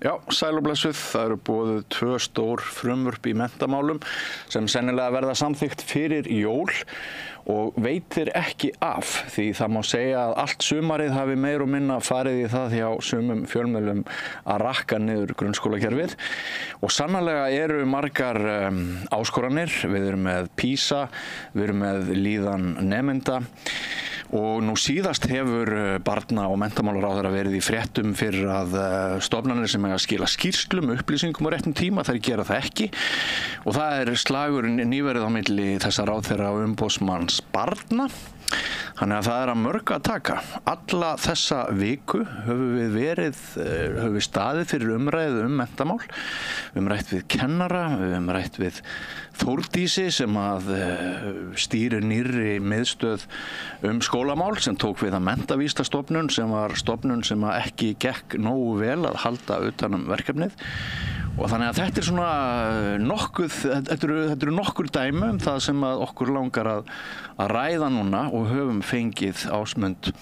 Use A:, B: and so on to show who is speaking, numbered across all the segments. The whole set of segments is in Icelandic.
A: Já, sæl og blessuð. Það eru boðuð 2 stór frumvörp í menntamálum sem sennilega verða samþykkt fyrir jól og veitir ekki af því það má segja að allt sumarið hafi meir og minna farið í það hjá sumum fjölmiðlum að rakka niður grunnskólakerfið og sannarlega eru margar áskoranir. Við erum með PISA, við erum með líðan nemenda og nú síðast hefur barna- og menntamálaráðherra verið í fréttum fyrir að stofnanir sem eiga að skila skýrslum, upplýsingum á réttum tíma, þær gera það ekki og það er slagur nýverið á milli þessa ráðherra og umboðsmanns barna. Þannig að það er að mörgu að taka. Alla þessa viku höfum við staðið fyrir umræðu menntamál. Við höfum rætt við kennara, við höfum rætt við Þórdísi sem að stýrir nýrri miðstöð skólamál sem tók við að Menntavísindastofnun sem var stofnun sem að ekki gekk nógu vel að halda utan verkefnið. Og þannig að þetta er svona þetta eru nokkur dæmi það sem að okkur langar að ræða núna og höfum fengið Ásmund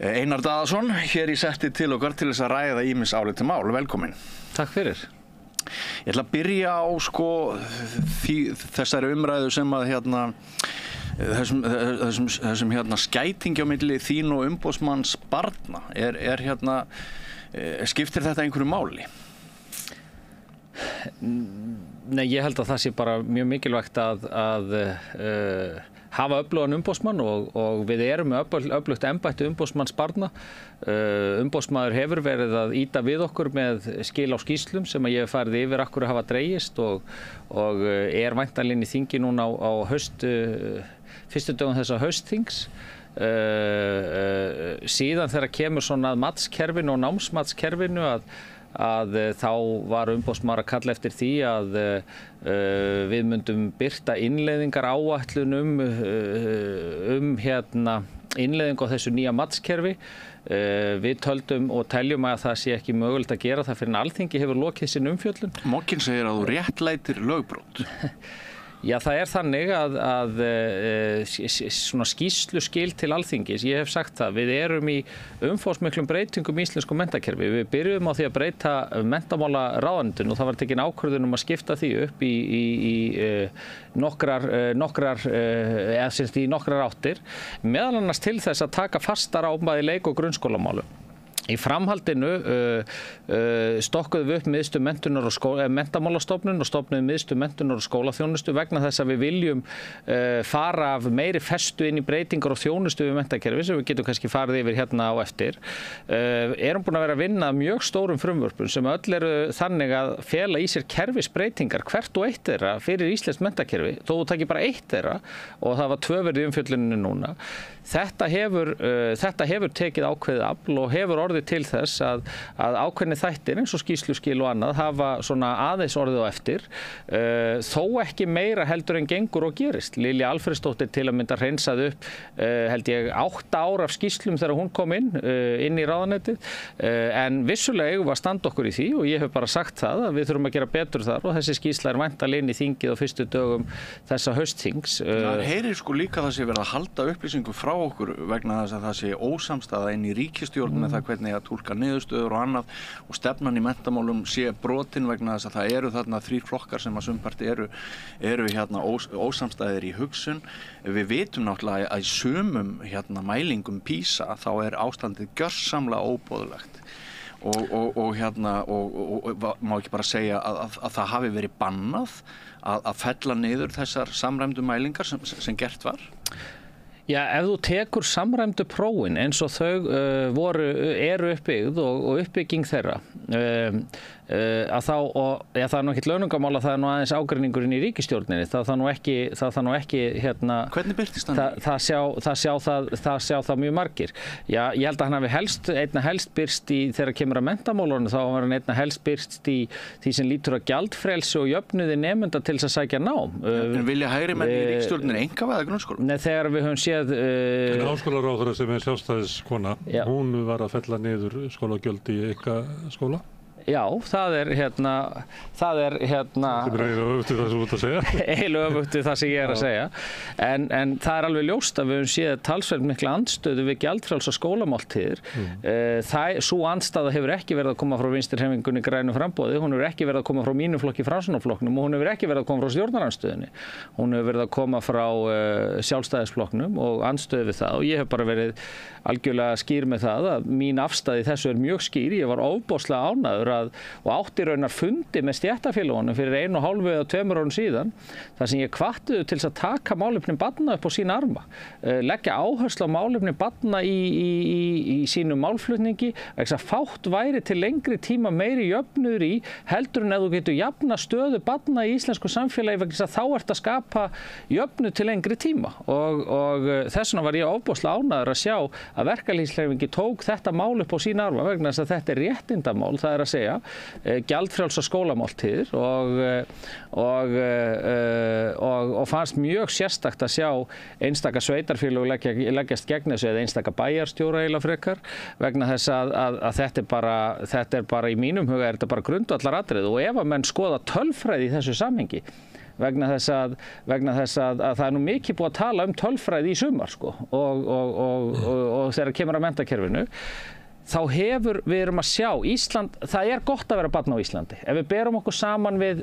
A: Einar Daðason hér í setti til okkar til þess að ræða ýmis álitin mál. Velkomin.
B: Takk fyrir.
A: Ég ætla að byrja á þessari umræðu sem að þessum skætingi á milli þín og umboðsmanns barna. Skiptir þetta einhverju máli?
B: Nei, ég held að það sé bara mjög mikilvægt að hafa öflugan umboðsmann og við erum með öflugt embætti umboðsmanns barna. Umboðsmaður hefur verið að ýta við okkur með skil á skýrslum sem að ég hef farið yfir akkur hafa dregist og er væntanlega inn í þingi núna á fyrstu dögum þessa haustþings. Síðan þegar kemur svona að matskerfinu og námsmatskerfinu að þá var umboðsmaður að kalla eftir því að við myndum birta innleiðingar áætlunum innleiðingu á þessu nýja matskerfi. Við töldum og teljum að það sé ekki mögulegt að gera það fyrir en Alþingi hefur lokið sin umfjöllun.
A: Mokkinn segir að þú réttlætir lögbrot.
B: Já, það er þannig að svona skýrsluskil til Alþingis, ég hef sagt það, við erum í umfangsmiklum breytingum í íslensku menntakerfi. Við byrjuðum á því að breyta menntamálaráðuneytinu og það var tekin ákvörðun að skipta því upp í nokkrar áttir, meðal annars til þess að taka fastar á bæði leik- og grunnskólamálum. Í framhaldinu stokkuðum við upp miðstöð menntamálastofnun og stofnuðum miðstöð menntunar og skólaþjónustu vegna þess að við viljum fara af meiri festu inn í breytingar og þjónustu við menntakerfi sem við getum kannski farið yfir hérna á eftir. Erum búin að vera að vinna mjög stórum frumvörpum sem öll eru þannig að fela í sér kerfisbreytingar hvert og eitt þeirra fyrir íslenskt menntakerfi, þó þú takir bara eitt þeirra og það var 2 verið í umfjölluninu núna. Þetta hefur tekið ákveðið afl og hefur orðið til þess að ákveðni þættir eins og skýrsluskil og annað hafa svona aðeins orðið á eftir, þó ekki meira heldur en gengur og gerist. Lilja Alfreðsdóttir til að mynda hreinsaði upp held ég 8 ár af skýrslum þegar hún kom inn í ráðuneytið, en vissulega eigum við að standa okkur í því og ég hef bara sagt það að við þurfum að gera betur þar og þessi skýrsla er væntanlega inn í þingið á fyrstu dögum þessa haustþings.
A: Það heyrir líka það sé verið að halda upplýsingu frá okkur vegna þess að það sé ósamstaða inn í ríkisstjórn með það hvernig að túlka niðurstöður og annað og stefnan í menntamálum sé brotin vegna þess að það eru þarna 3 flokkar sem að sumpart eru ósamstæðir í hugsun. Við vitum náttúrulega að í sumum mælingum PISA þá er ástandið gjörsamlega óboðlegt og má ekki bara segja að það hafi verið bannað að fella niður þessar samræmdu mælingar sem gert var.
B: Já, ef þú tekur samræmdu prófin eins og þau eru uppbyggð og uppbygging þeirra það er nú ekkert launungamál að það er nú aðeins ágreiningurinn í ríkisstjórninni. Það þarf nú ekki
A: Hvernig birtist hann?
B: Það sjá það mjög margir. Já, ég held að hann hafi einna helst birst þegar kemur að menntamálunum, þá var hann einna helst birst í því sem lítur að gjaldfrelsi og jöfnuði nemenda til þess að sækja nám.
A: En vilja hægri menn í ríkisstjórninni einkavæða grunnskóla?
B: Nei, þegar við höfum séð
C: Háskólaráðherra sem er sjálfstæðiskona, hún var að fella niður skólagjöld í einkaskóla.
B: Já, það er
C: Þetta er eiginlega öfugt við það sem þú ert að segja.
B: Eiginlega öfugt við það sem ég er að segja. En það er alveg ljóst að við höfum séð talsvert mikla andstöðu við gjaldfrjálsar skólamáltíðir. Sú andstaða hefur ekki verið að koma frá Vinstri-hreyfingunni Grænu framboði, hún hefur ekki verið að koma frá mínum flokki Framsóknarflokknum og hún hefur ekki verið að koma frá stjórnarandstöðunni. Hún hefur verið að koma frá Sjálfstæðisflokknum og andstöðu við það og ég hef bara verið algjörlega skýr með það að mín afstaða í þessu er mjög skýr. Ég var ofboðslega ánægður og átti raunar fundi með stéttarfélögunum fyrir 1,5 eða 2 árum síðan þar sem ég hvatti þau til þess að taka málefni barna upp á sína arma, leggja áherslu á málefni barna í sínum málflutningi, þess að fátt væri til lengri tíma meiri jöfnuður í heldur en ef þú getur jafna stöðu barna í íslensku samfélagi vegna þess að þá ert að skapa jöfnuð til lengri tíma og þess vegna var ég ofboðslega ánægður að sjá að verkalýðshreyfingin tók þetta mál upp á sína arma vegna þess að þetta er réttindamál, það er að segja gjaldfrjálsar skólamáltíðir og fannst mjög sérstakt að sjá einstaka sveitarfélög leggjast gegn þessu eða einstaka bæjarstjóra eiginlega frekar vegna þess að þetta er bara í mínum huga er þetta bara grundvallaratriði og ef að menn skoða tölfræði í þessu samhengi vegna þess að það er nú mikið búið að tala um tölfræði í sumar sko og þegar kemur að menntakerfinu þá við erum að sjá Ísland, það er gott að vera barn á Íslandi. Ef við berum okkur saman við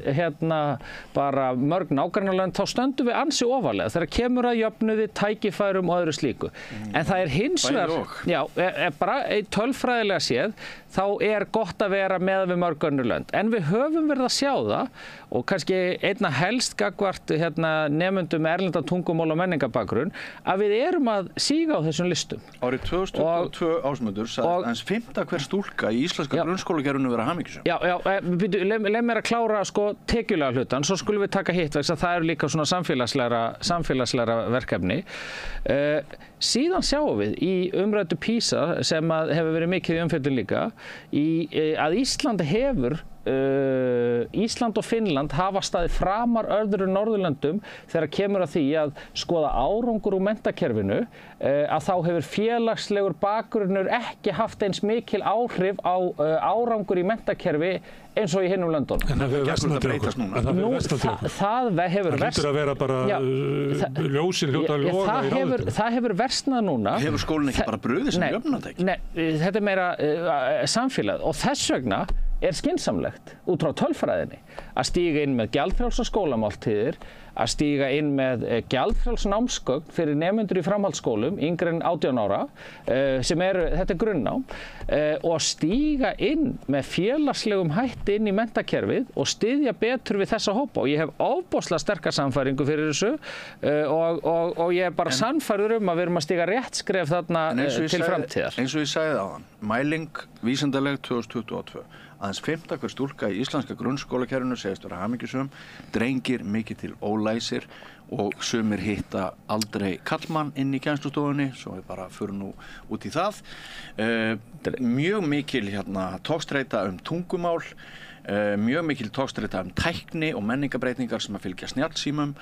B: bara mörg nágrannalönd þá stöndum við ansi ofarlega þegar kemur að jöfnuði, tækifærum og öðru slíku. En það er hins vegar, bara tölfræðilega séð, þá er gott að vera með við mörg önnur lönd. En við höfum verið að sjá það og kannski einna helst gagnvart nemendum með erlendan tungumál og menningabakgrunn að við erum að síga á þessum listum.
A: Árið 2022 Ásmundur sagði aðeins 5. hver stúlka í íslenska grunnskólakerfinu vera hamingjusöm.
B: Leið mér að klára tekjulega hlutan, svo skulum við taka hitt vegna það eru líka svona samfélagslegra verkefni. Síðan sjáum við í umræddu PISA sem hefur verið mikið í umfjöllun líka að Ísland og Finnland hafa staðið framar öðrum Norðurlöndum þegar kemur að því að skoða árangur úr menntakerfinu að þá hefur félagslegur bakgrunnur ekki haft eins mikil áhrif á árangur í menntakerfi eins og í hinum löndunum.
C: En það hefur versnað til okkur.
B: Það hefur versnað. Það hlýtur að vera bara ljósin hljóta að loga í ráðum. Það hefur versnað núna.
A: Hefur skólinn ekki bara brugðið sem jöfnunartæki?
B: Nei, þetta er meira samfélag og þess vegna er skynsamlegt út frá tölfræðinni að stíga inn með gjaldfrjálsar skólamáltíðir, að stíga inn með gjaldfrjáls námsgögn fyrir nemendur í framhaldsskólum yngri en 18 ára þetta er grunnnám og stíga inn með félagslegum hætti inn í menntakerfið og styðja betur við þessa hópa og ég hef ofboðslega sterka sannfæringu fyrir þessu og ég er bara sannfærður að við erum að stíga rétt skref þarna til framtíðar.
A: Eins og ég sagði áðan, mæling vísindaleg 2022 aðeins 5. hver stúlka í íslenska grunnskólakerfinu segist vera hamingjusöm, drengir mikið til ólæsir og sumir hitta aldrei karlmann inn í kennslustofunni, svo við bara förum nú út í það. Mjög mikil togstreita tungumál, mjög mikil togstreita tækni og menningarbreytingar sem að fylgja snjallsímum.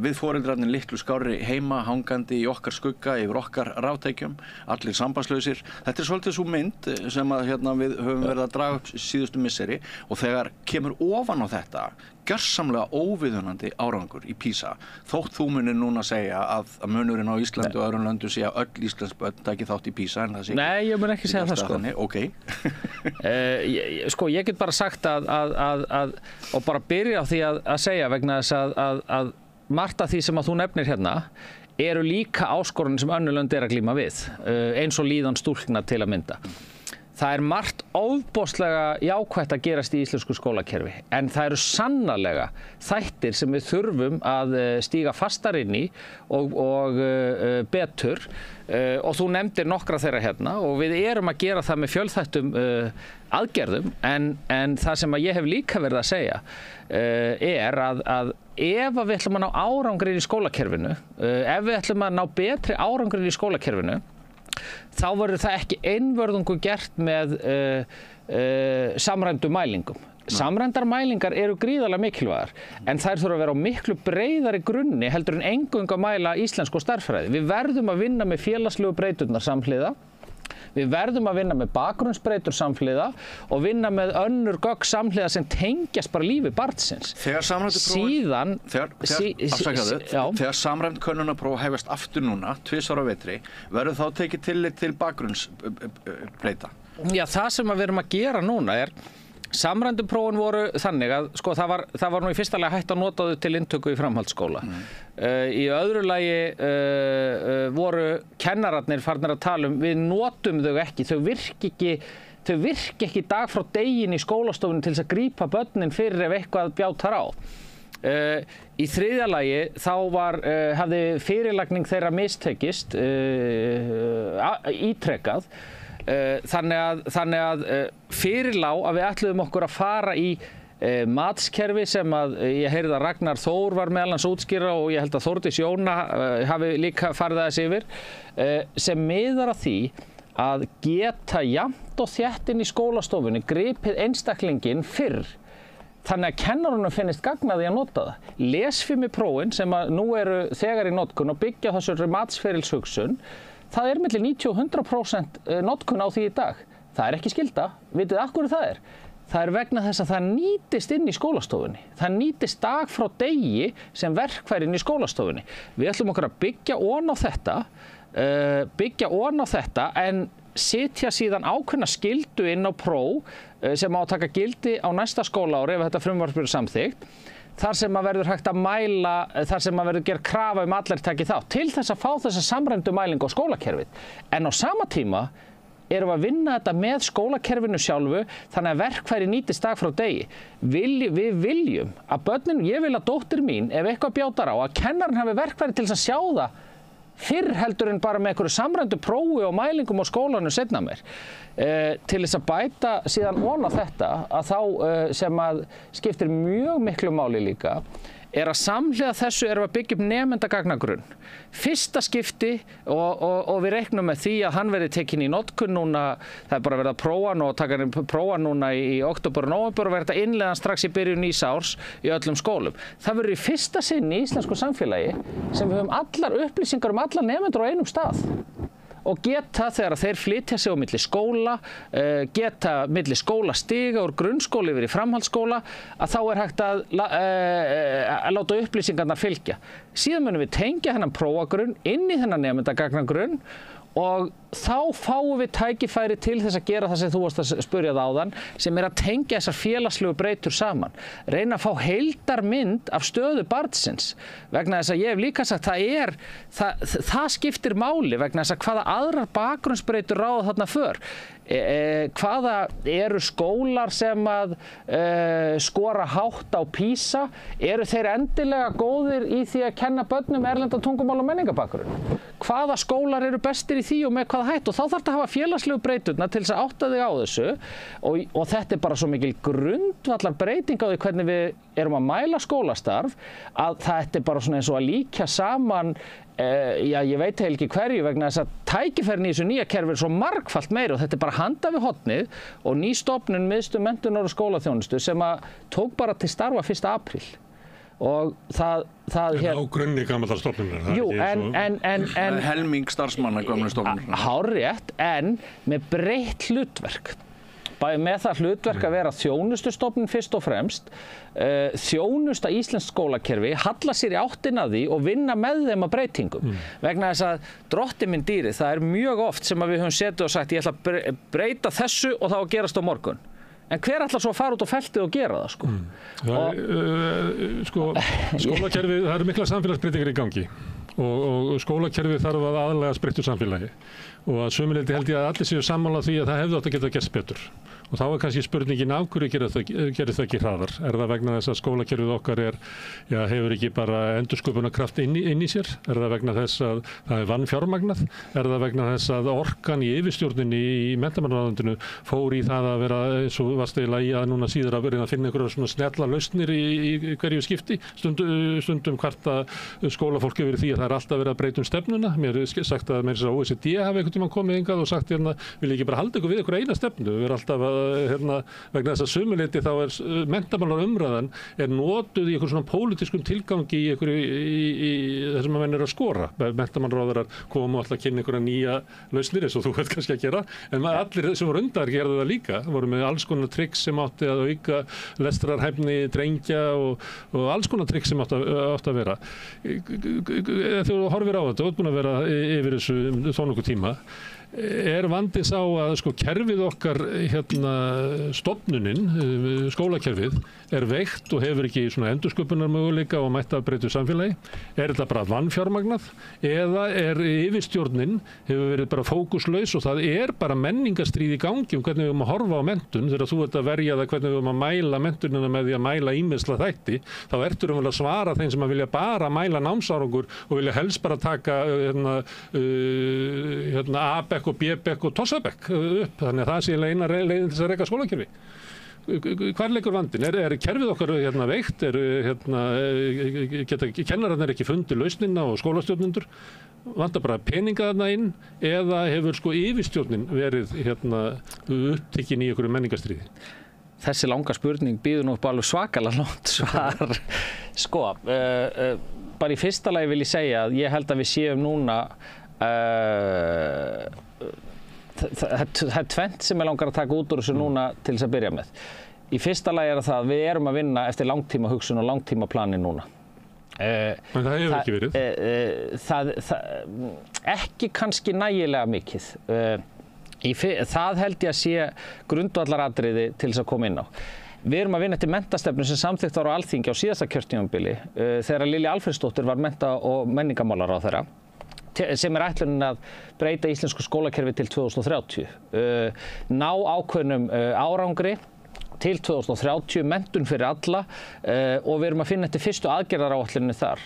A: Við foreldrarnir litlu skárri heima hangandi í okkar skugga yfir okkar ráftækjum, allir sambandslausir. Þetta er svolítið svo mynd sem að við höfum verið að draga upp síðustu misseri og þegar kemur ofan á þetta gjörsamlega óviðunandi árangur í PISA þótt þú munir núna segja að munurinn á Íslandi og öðrum löndum sé að öll íslensk börn taki þátt í PISA en það sé ekki.
B: Nei, ég mun ekki segja það sko.
A: Okay.
B: Ég get bara sagt og bara byrja á því að segja vegna þess að margt af því sem að þú nefnir hérna eru líka áskorunir sem önnur lönd að glíma við, eins og líðan stúlkna til að mynda. Það er margt ofboðslega jákvætt að gerast í íslensku skólakerfi, en það eru sannarlega þættir sem við þurfum að stíga fastar inn í og betur og þú nefndir nokkra þeirra hérna og við erum að gera það með fjölþættum aðgerðum en það sem að ég hef líka verið að segja er að ef við ætlum að ná árangri í skólakerfinu, ef við ætlum að ná betri árangri í skólakerfinu þá verður það ekki einvörðungu gert með samræmdum mælingum. Samræmdar mælingar eru gríðarlega mikilvægar en þær þurfa að vera á miklu breiðari grunni heldur en eingöngu að mæla íslensku og stærðfræði. Við verðum að vinna með félagslegu breyturnar samhliða Við verðum að vinna með bakgrunnsbreytur samhliða og vinna með önnur gögn samhliða sem tengjast bara lífi barnsins.
A: Þegar samræmdu prófin, þegar samræmd könnunarpróf hefjast aftur núna, 2 ára á vetri, verður þá tekið tillit til bakgrunnsbreyta?
B: Já, það sem við erum að gera núna samræmdu prófin voru þannig að sko, það var nú í fyrsta lagi hægt að nota þau til inntöku í framhaldsskóla. Í öðru lagi voru kennararnir farnir að tala við notum þau ekki, þau virki ekki dag frá deginn í skólastofunni til þess að grípa börnin fyrir ef eitthvað bjátar á. Í þriðja lagi þá hafði fyrirlagning þeirra mistekist ítrekað. Þannig að fyrirlá að við ætluðum okkur að fara í matskerfi sem að ég heyrði að Ragnar Þór var meðal hans útskýra og ég held að Þórdís Jóna hafi líka farið aðeins yfir sem miðar að því að geta jafnt og þétt inn í skólastofunni gripið einstaklinginn fyrr þannig að kennarunum finnist gagn að því að nota það. Lesfimiprófin sem að nú eru þegar í notkun og byggja þessari matsferilshugsun það milli 90 og 100% notkun á því í dag. Það ekki skylda. Vitið af hverju það er? Það vegna þess að það nýtist inn í skólastofunni. Það nýtist dag frá degi sem verkfæri inn í skólastofunni. Við ætlum okkur að byggja ofan á þetta en setja síðan ákveðna skyldu inn á próf sem á að taka gildi á næsta skólaári ef þetta frumvarp er samþykkt. Þar sem að verður hægt að mæla, þar sem að verður gerð krafa allir taki þátt til þess að fá þessa samræmdu mælingu á skólakerfið. En á sama tíma erum við að vinna þetta með skólakerfinu sjálfu þannig að verkfæri nýtist dag frá degi. Við viljum að börnin, ég vil að dóttir mín, ef eitthvað bjátar á, að kennarinn hafi verkfæri til þess að sjá það fyrr heldur en bara með einhverju samræmdu prófi og mælingum á skólanum seinna meir. Til þess að bæta síðan ofan á þetta að þá sem að skiptir mjög miklu máli líka að samhliða þessu erum við að byggja upp nemendagagnagrunn. Fyrsta skipti og við reiknum með því að hann verði tekinn í notkun núna, það bara verið að prófa hann og taka hann prófa núna í október og nóvember og verða innleiðan strax í byrjun nýs árs í öllum skólum. Það verður í fyrsta sinn í íslensku samfélagi sem við höfum allar upplýsingar alla nemendur á einum stað. Og geta þegar þeir flytja sig á milli skóla, geta milli skólastiga úr grunnskóla yfir í framhaldsskóla, að þá hægt að láta upplýsingarnar fylgja. Síðan munum við tengja þennan prófagrunn inn í þennan nemendagagnagrunn og þá fáum við tækifæri til þess að gera það sem þú varst að spyrja áðan, sem að tengja þessar félagslegu breytur saman. Reyna að fá heildarmynd af stöðu barnsins. Vegna þess að ég hef líka sagt, það skiptir máli vegna þess að hvaða aðrar bakgrunnsbreytur ráða þarna för. Hvaða eru skólar sem að skora hátt á PISA? Eru þeir endilega góðir í því að kenna börnum erlenda tungumál og menningabakgrunn? Hvaða skólar eru bestir í því og með hvaða hætt? Og þá þarf þetta að hafa félagslegu breyturna til þess að átta þig á þessu og þetta bara svo mikil grundvallar breyting á því hvernig við erum að mæla skólastarf að þetta bara svona eins og að líkja saman ég veit ekki hverju vegna þess að tækifærin í þessu nýja kerfi svo margfalt meiri og þetta bara handa við hornið og ný stofnun Miðstöð menntunar og skólaþjónustu sem að tók bara til starfa 1. apríl og það
D: á grunni gamallar stofnunar.
B: Jú, en
A: helming starfsmanna gömlu stofnunar.
B: Hárrétt, en með breytt hlutverk. Bæði með það hlutverk að vera þjónustustofnun fyrst og fremst, þjónusta íslenskt skólakerfi, halla sér í áttina því og vinna með þeim að breytingum. Vegna þess að drottinn minn dýri, það mjög oft sem að við höfum setið og sagt ég ætla að breyta þessu og það á að gerast á morgun. En hver ætlar svo að fara út á feltið og gera það, sko?
D: Skólakerfið, það mikla samfélagsbreytingar í gangi og skólakerfið þarf að aðlagast breyttu samfélagi og að sömuleyti held ég að allir séu sammála því að það hefði átt að geta gerst betur. Og þá kannski spurningin af hverju gerir það ekki hraðar? Það vegna þess að skólakerfið okkar hefur ekki bara endursköpunarkraft inn í sér? Það vegna þess að það vanfjármagnað? Það vegna þess að orkan í yfirstjórninni í menntamálaráðuneytinu fór í það að vera eins og varst eiginlega í að núna síður að vera að finna einhverjar svona snjalla lausnir í hverju skipti? Stundum hvarta skólafólk yfir því að það alltaf verið að breyta stefnuna. Mér sagt að OECD hafi einhvern tímann komið hingað og sagt vil ekki bara halda ykkur við ykkur eina stefnu. Við erum alltaf vegna þess að sumuleyti þá menntamálaumræðan notuð í einhver svona pólitískum tilgangi í þessum að menn að skora. Menntamálaráðherrar komu alltaf að kynna einhverja nýja lausnir eins og þú veit kannski að gera, en allir sem voru undar gerðu það líka, voru með alls konar trikks sem átti að auka lestrarhæfni drengja og alls konar trikks sem átti að vera. Þegar þú horfir á þetta, þú ert búin að vera yfir þessu þó nokkuð tíma, vandinn sá að kerfið okkar, stofnunin, skólakerfið, veikt og hefur ekki svona endursköpunarmöguleika og mætti afbreytu samfélagi. Þetta bara vanfjármagnað eða yfirstjórnin hefur verið bara fókuslaus og það bara menningarstríð í gangi hvernig við höfum að horfa á menntun. Þegar þú ert að verja það hvernig við höfum að mæla menntunina með því að mæla ýmisla þætti, þá ertu að svara þeim sem að vilja bara mæla námsárangur og vilja helst bara taka A-bekk og B-bekk og tossabekk upp. Þannig að það sé eina leiðin til þess að reka skólakerfi. Hvar leikur vandinn? Kerfið okkar veikt? Geta kennararnir ekki fundið lausnina og skólastjórnendur? Vantar bara peninga þarna inn eða hefur yfirstjórnin verið upptekin í einhverju menningarstríði?
B: Þessi langa spurning býður nú upp alveg svakalega langt svar. Bara í fyrsta lagi vil ég segja að ég held að við séum núna það tvennt sem ég langar að taka út úr þessu núna til þess að byrja með. Í fyrsta lagi það að við erum að vinna eftir langtíma hugsun og langtíma plani núna.
D: En það hefur ekki verið?
B: Ekki kannski nægilega mikið. Það held ég að sé grundvallaratriði til þess að koma inn á. Við erum að vinna eftir menntastefnu sem samþykkt var á Alþingi á síðasta kjörtímabili þegar Lilja Alfreðsdóttir var mennta- og menningarmálaráðherra, sem ætlunin að breyta íslensku skólakerfi til 2030. Ná ákveðnum árangri til 2030, menntun fyrir alla og við erum að finna eftir fyrstu aðgerðaráætlunni þar.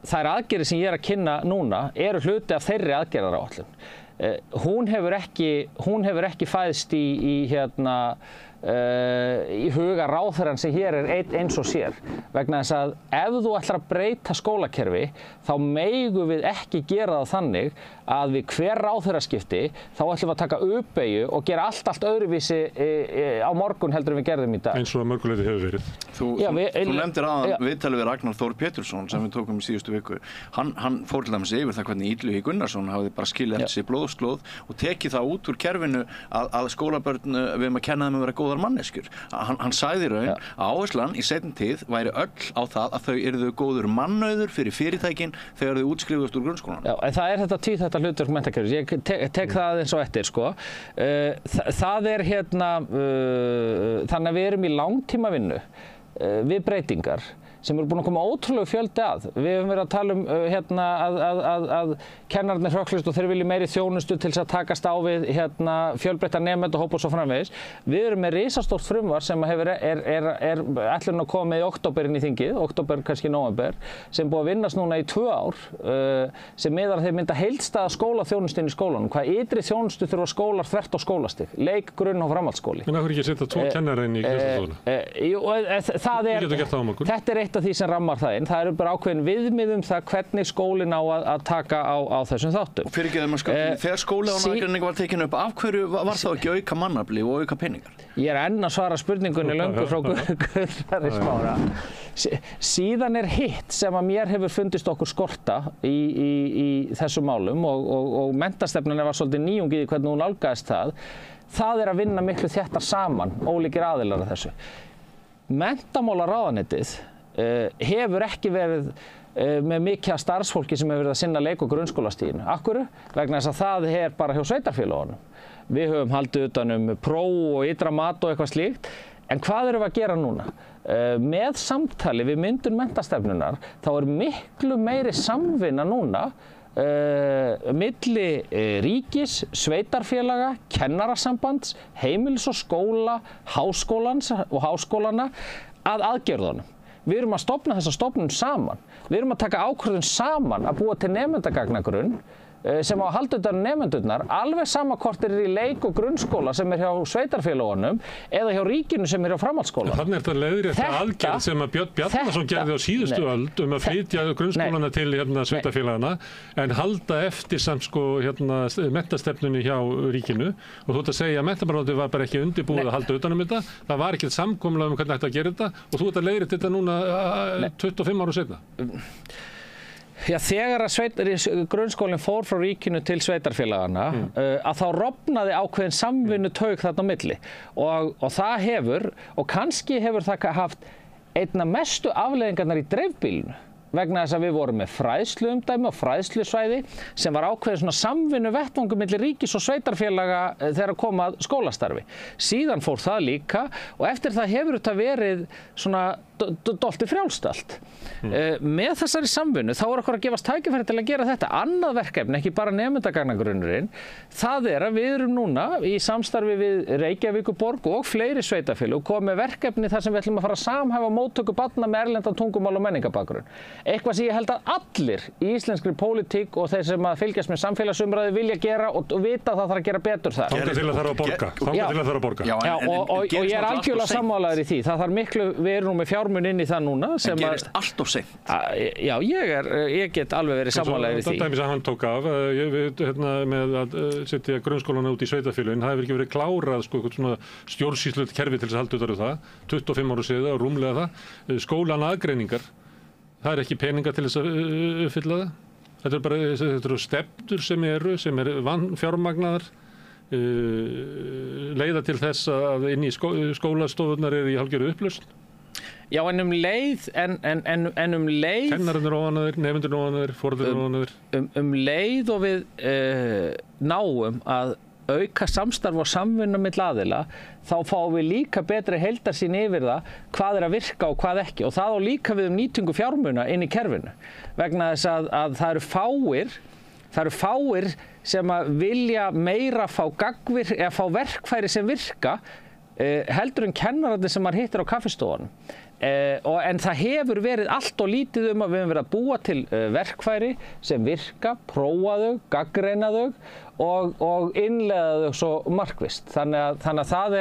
B: Þær aðgerðir sem ég að kynna núna eru hluti af þeirri aðgerðaráætlun. Hún hefur ekki fæðst í huga ráðherran sem hér eins og sér, vegna þess að ef þú ætlar að breyta skólakerfi þá megum við ekki gera það þannig að við hver ráðherraskipti þá ætlum við að taka uppbeygju og gera allt öðruvísi á morgun heldur en við gerðum í dag.
D: Eins og að mörguleyti hefur verið.
A: Þú nefndir aðan viðtalið við Ragnar Þór Pétursson sem við tókum í síðustu viku. Hann fór til dæmis yfir það hvernig Illugi Gunnarsson hafði bara skilið eftir sig blóðslóð og tekið það út úr kerfinu að skólabörn við erum að kenna þeim að vera góðar manneskjur. Hann sagði í raun að áherslan í seinni tíð væri öll á það að þau yrðu góður mannauður fyrir fyrirtækin þegar þau útskrifuðust úr grunnskólanum. Já, en það þetta tvíþætta hlutverk menntakerfis. Ég tek það eins og eftir, sko. Það þannig að við erum í langtímavinnu við breytingar sem eru búin að koma ótrúlega fjöldi að. Við höfum verið að tala um að kennararnir hrökklist og þeir vilja meiri þjónustu til þess að takast á við fjölbreytta nemendahópa og svo framvegis. Við erum með risastórt frumvarp sem ætlum að koma með í október inn í þingið, október kannski nóvember, sem búið að vinnast núna í 2 ár, sem miðar að þeir mynda heildstæða skólaþjónustu inn í skólanum. Hvað ytri þjónustu þurfa skólar þvert á skólastig, leik, grunn og framhaldsskóli.
D: En af hverju ekki setja 2 kennara inn í kennslustofuna?
B: Þetta eitt af því sem rammar það inn. Það eru bara ákveðin viðmið það hvernig skólinn á að taka á þessum þáttum.
A: Og fyrirgeðum að þegar skólaánaðgreining var tekin upp, af hverju var þá ekki auka mannafli og auka peningar?
B: Ég enn að svara spurningunni löngu frá Guðrari Smára. Síðan hitt sem að mér hefur fundist okkur skorta í þessum málum og menntastefnan var svolítið nýjungið í hvernig hún nálgaðist það. Það að vinna miklu þéttar saman, ólíkir aðilar af þessu. Menntamálaráðuneytið hefur ekki verið með mikið starfsfólki sem hefur verið að sinna leik- og grunnskólastiginu. Af hverju? Vegna þess að það bara hjá sveitarfélögunum. Við höfum haldið utan próf og ytra mat og eitthvað slíkt. En hvað erum við að gera núna? Með samtali við myndun menntastefnunar þá miklu meiri samvinna núna milli ríkis, sveitarfélaga, kennarasambands, heimilis og skóla, háskólans og háskólana að aðgerðunum. Við erum að stofna þessa stofnun saman. Við erum að taka ákvörðun saman að búa til nemendagagnagrunn sem á að halda utan um nemendurnar, alveg sama hvort er í leik- og grunnskóla sem hjá sveitarfélögunum eða hjá ríkinu sem hjá framhaldsskóla.
D: Þannig er þetta leiðrétta aðgerð sem að Björn Bjarnason gerði á síðustu öld að flytja grunnskólana til sveitarfélagana en halda eftir samt menntastefnunni hjá ríkinu og þú ert að segja að menntamálaráðuneytið var bara ekki undirbúið að halda utan um þetta. Það var ekkert samkomulag hvernig ætti að gera þetta og þú ert að leiðrétta þetta núna 25 árum seinna.
B: Já, þegar að grunnskólinn fór frá ríkinu til sveitarfélagana að þá rofnaði ákveðin samvinnutaug þarna á milli og það hefur, og kannski hefur það haft einna mestu afleiðingarnar í dreifbýlinu vegna þess að við vorum með fræðsluumdæmi og fræðslusvæði sem var ákveðin svona samvinnu vettvangur milli ríkis og sveitarfélaga þegar kom að skólastarfi. Síðan fór það líka og eftir það hefur þetta verið svona dálítið frjálst allt. Með þessari samvinnu þá okkur að gefast tækifæri til að gera þetta. Annað verkefni, ekki bara nemendagagnagrunnurinn, það að við erum núna í samstarfi við Reykjavíkurborg og fleiri sveitarfélög komið með verkefni þar sem við ætlum að fara að samhæfa móttöku barna með erlendan tungumál og menningabakgrunn. Eitthvað sem ég held að allir í íslenskri pólitík og þeir sem að fylgjast með samfélagsumræðu vilja gera og vita að það þarf að gera betur þar.
D: Þangað til að það þarf að borga.
B: Og ég er algjörlega sammálaður í því. Það þarf miklu, við erum nú með fjármun inn í það núna sem
A: en gerist allt of seint.
B: Já, ég get alveg verið sammálaður í því.
D: Það dæmis að hann tók af með að setja grunnskólana út í sveitarfélögin, það hefur ekki verið klárað eitthvað svona stjórnsýslulegt kerfi til þess að halda utan um það, 25 ára síðan og rúmlega það. Skólan aðgreiningar, það er ekki peninga til þess að uppfylla það. Þetta eru stefnur sem eru fjármagnaðar, leiða til þess að inn í skólastofunar eru í hálfgerðu upplausn.
B: Já, en leið
D: kennararnir óánægðir, nemendur óánægðir, foreldrarnir óánægðir.
B: Leið og við náum að auka samstarf og samvinnu milli aðila, þá fáum við líka betri heildarsýn yfir það hvað er að virka og hvað ekki og það á líka við nýtingu fjármuna inn í kerfinu vegna þess að það eru fáir sem að vilja meira fá verkfæri sem virka heldur en kennararnir sem maður hittir á kaffistofunum. En það hefur verið allt og lítið að við höfum verið að búa til verkfæri sem virka, prófa þau, gagnreyna þau og innleiða þau svo markvisst. Þannig að það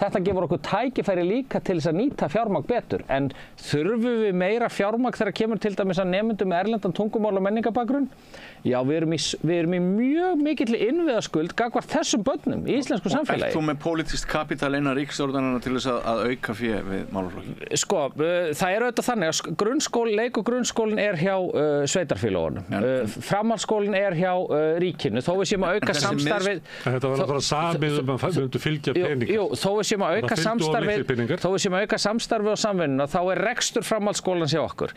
B: þetta gefur okkur tækifæri líka til þess að nýta fjármagn betur. En þurfum við meira fjármagn þegar kemur til dæmis að nemendum með erlendan tungumál og menningabakgrunn? Já, við erum í mjög mikilli innviðaskuld gagnvart þessum börnum í íslensku samfélagi.
A: Ert þú með pólitískt kapital innan ríkisstjórnarinnar til þess að auka fé við málaflokkin?
B: Sko, það er auðvitað þannig að leik- og grunnskólinn er hjá sveitarfélögunum. Framhaldsskólinn er hjá ríkinu. Þó við séum að auka samstarfið.
D: Þetta var bara samið að myndu fylgja peningar.
B: Jú, þó við séum að auka samstarfið og samvinnuna, þá er rekstur framhaldsskólans hjá okkur.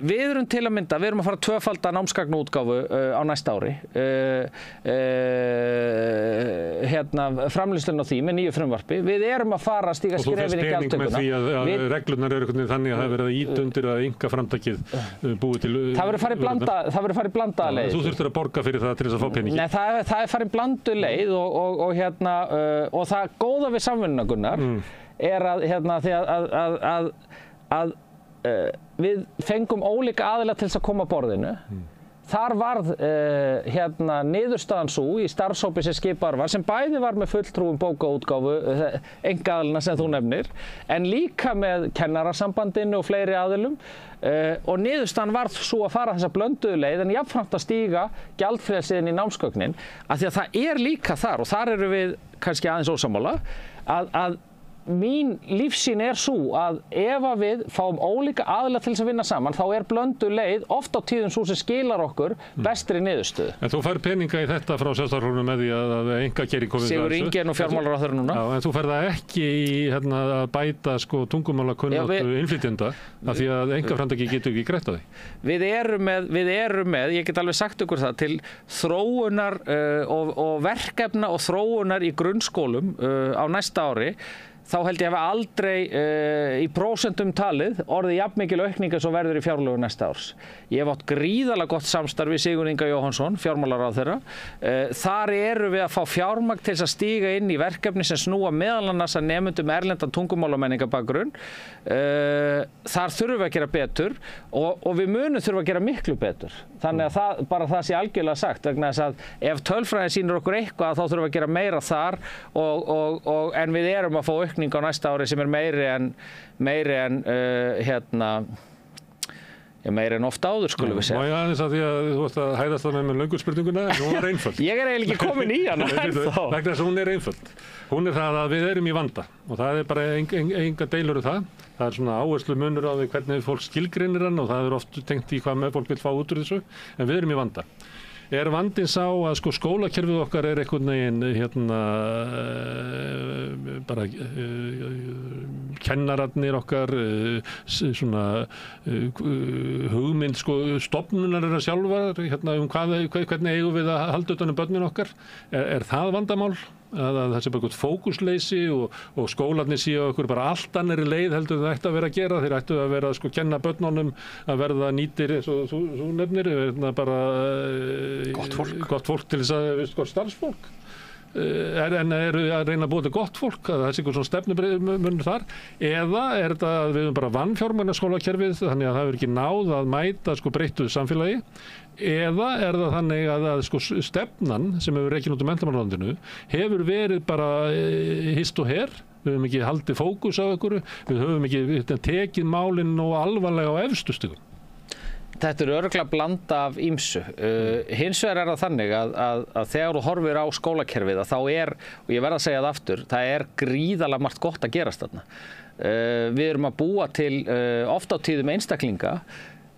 B: Við erum til að mynda, við erum að fara að tvöfalda námsgagnaútgáfu á næsta ári. Framleiðsluna á því með nýju frumvarpi. Við erum að fara að stíga skrefin í gjaldtökuna.
D: Og þú fæst pening með því að reglunar eru þannig að það verið að íta undir að einkaframtakið búið til...
B: Það verður farið blandaða leið.
D: Þú þurftir að borga fyrir það til þess að fá peningi.
B: Nei, það er farið blandu leið og það góða við samvinnuna, Gunnar, er að við fengum ólíka aðila til þess að koma að borðinu. Þar varð niðurstaðan sú í starfshópi sem skipaður var, sem bæði var með fulltrúum bókaútgáfu, einkaaðilana sem þú nefnir, en líka með kennarasambandinu og fleiri aðilum. Og niðurstaðan varð svo að fara þessa blönduðu leið en jafnframt að stíga gjaldfrelsið inn í námsgögnin, af því að það er líka þar, og þar eru við kannski aðeins ósammála, að mín lífsýn er svo að ef að við fáum ólíka aðila til þess að vinna saman, þá er blöndu leið oft á tíðum svo sem skilar okkur bestri niðurstöðu.
D: En þú fær peninga í þetta frá Sjálfstæðisflokknum með því að einkageiring komið
B: Sigur Ingi er nú fjármálaráðherra núna.
D: Já, en þú fær það ekki í að bæta tungumálakunnáttu innflytjenda, af því að einkaframtaki getur ekki greitt á því.
B: Við erum með, ég get alveg sagt ykkur það, til þróunar og verkefna og þróunar í grunnskólum á næsta ári. þá held ég að aldrei í prósentum talið orðið jafn mikil aukning eins og verður í fjárlögum næsta árs. Ég hef átt gríðarlega gott samstarf við Sigurð Inga Jóhannsson, fjármálaráðherra. Þar erum við að fá fjármagn til þess að stíga inn í verkefni sem snúa meðal annars að nemendum með erlendan tungumál- og menningarbakgrunn. Þar þurfum við að gera betur og við munum þurfa að gera miklu betur. Þannig að það sé algjörlega sagt, vegna þess að ef tölfræðin sýnir okkur eitthvað þá þurfum við að gera meira þar en við erum að fá aukning á næsta ári sem er meiri en meira en oft áður, skulum við segja.
D: Má ég aðeins að því að þú varst að hæðast það með löngu spurninguna, en hún var einföld.
B: Ég er eiginlega ekki komin í hana ennþá.
D: Vegna þess að hún er einföld. Hún er það að við erum í vanda og það er bara enga deilur um það. Það er svona áherslu munur á því hvernig fólk skilgreinir hann og það er oft tengt í hvað með fólk vil fá út úr þessu, en við erum í vanda. Er vandinn sá að sko skólakerfið okkar er einhvern veginn bara kennararnir okkar svona hugmynd sko stofnunar er að sjálfar hvernig eigum við að halda utan um börnin okkar? Er það vandamál? Að það sé bara eitthvað fókusleysi og skólarnir séu okkur bara allt annari leið heldur það ætti að vera að gera. Þeir ættu að vera að kenna börnunum að verða nýtir eins og þú nefnir, bara gott fólk til þess að gott starfsfólk. En eru að reyna að búa til gott fólk, að það sé eitthvað svona stefnumunur þar, eða er þetta að við bara vannfjármagna skólakerfið þannig að það hefur ekki náð að mæta breyttuðu samfélagi, eða er það þannig að stefnan sem hefur rekin út á menntamálaráðuneytinu hefur verið bara hist og her, við höfum ekki haldið fókus á ykkur, við höfum ekki tekið málin og alvarlega á efstu stigum.
B: Þetta er örugglega blanda af ýmsu. Hins vegar er það þannig að þegar þú horfir á skólakerfið þá er, og ég verð að segja það aftur, það er gríðarlega margt gott að gerast þarna. Við erum að búa til oft á tíðum einstaklinga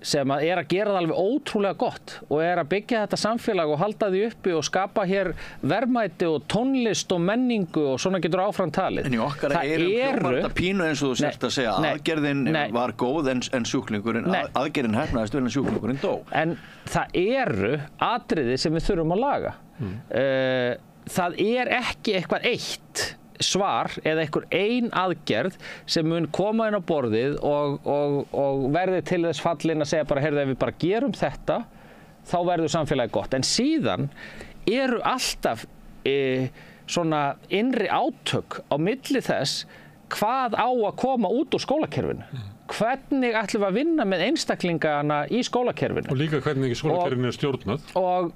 B: sem er að gera það alveg ótrúlega gott og er að byggja þetta samfélag og halda því uppi og skapa hér verðmæti og tónlist og menningu og svona getur áfram talið.
A: En í okkar hljómar þetta pínu eins og þú sért að segja aðgerðin var góð en sjúklingurinn, aðgerðin hefnaðist vel en sjúklingurinn dó.
B: En það eru atriði sem við þurfum að laga. Það er ekki eitthvað eitt svar eða einhver ein aðgerð sem mun koma inn á borðið og verði til þess fallin að segja bara, heyrðu, ef við bara gerum þetta, þá verður samfélagið gott. En síðan eru alltaf svona innri átök á milli þess hvað á að koma út úr skólakerfinu. Hvernig ætlum við að vinna með einstaklingana í skólakerfinu? Og
D: líka hvernig skólakerfinu er stjórnað?
B: Og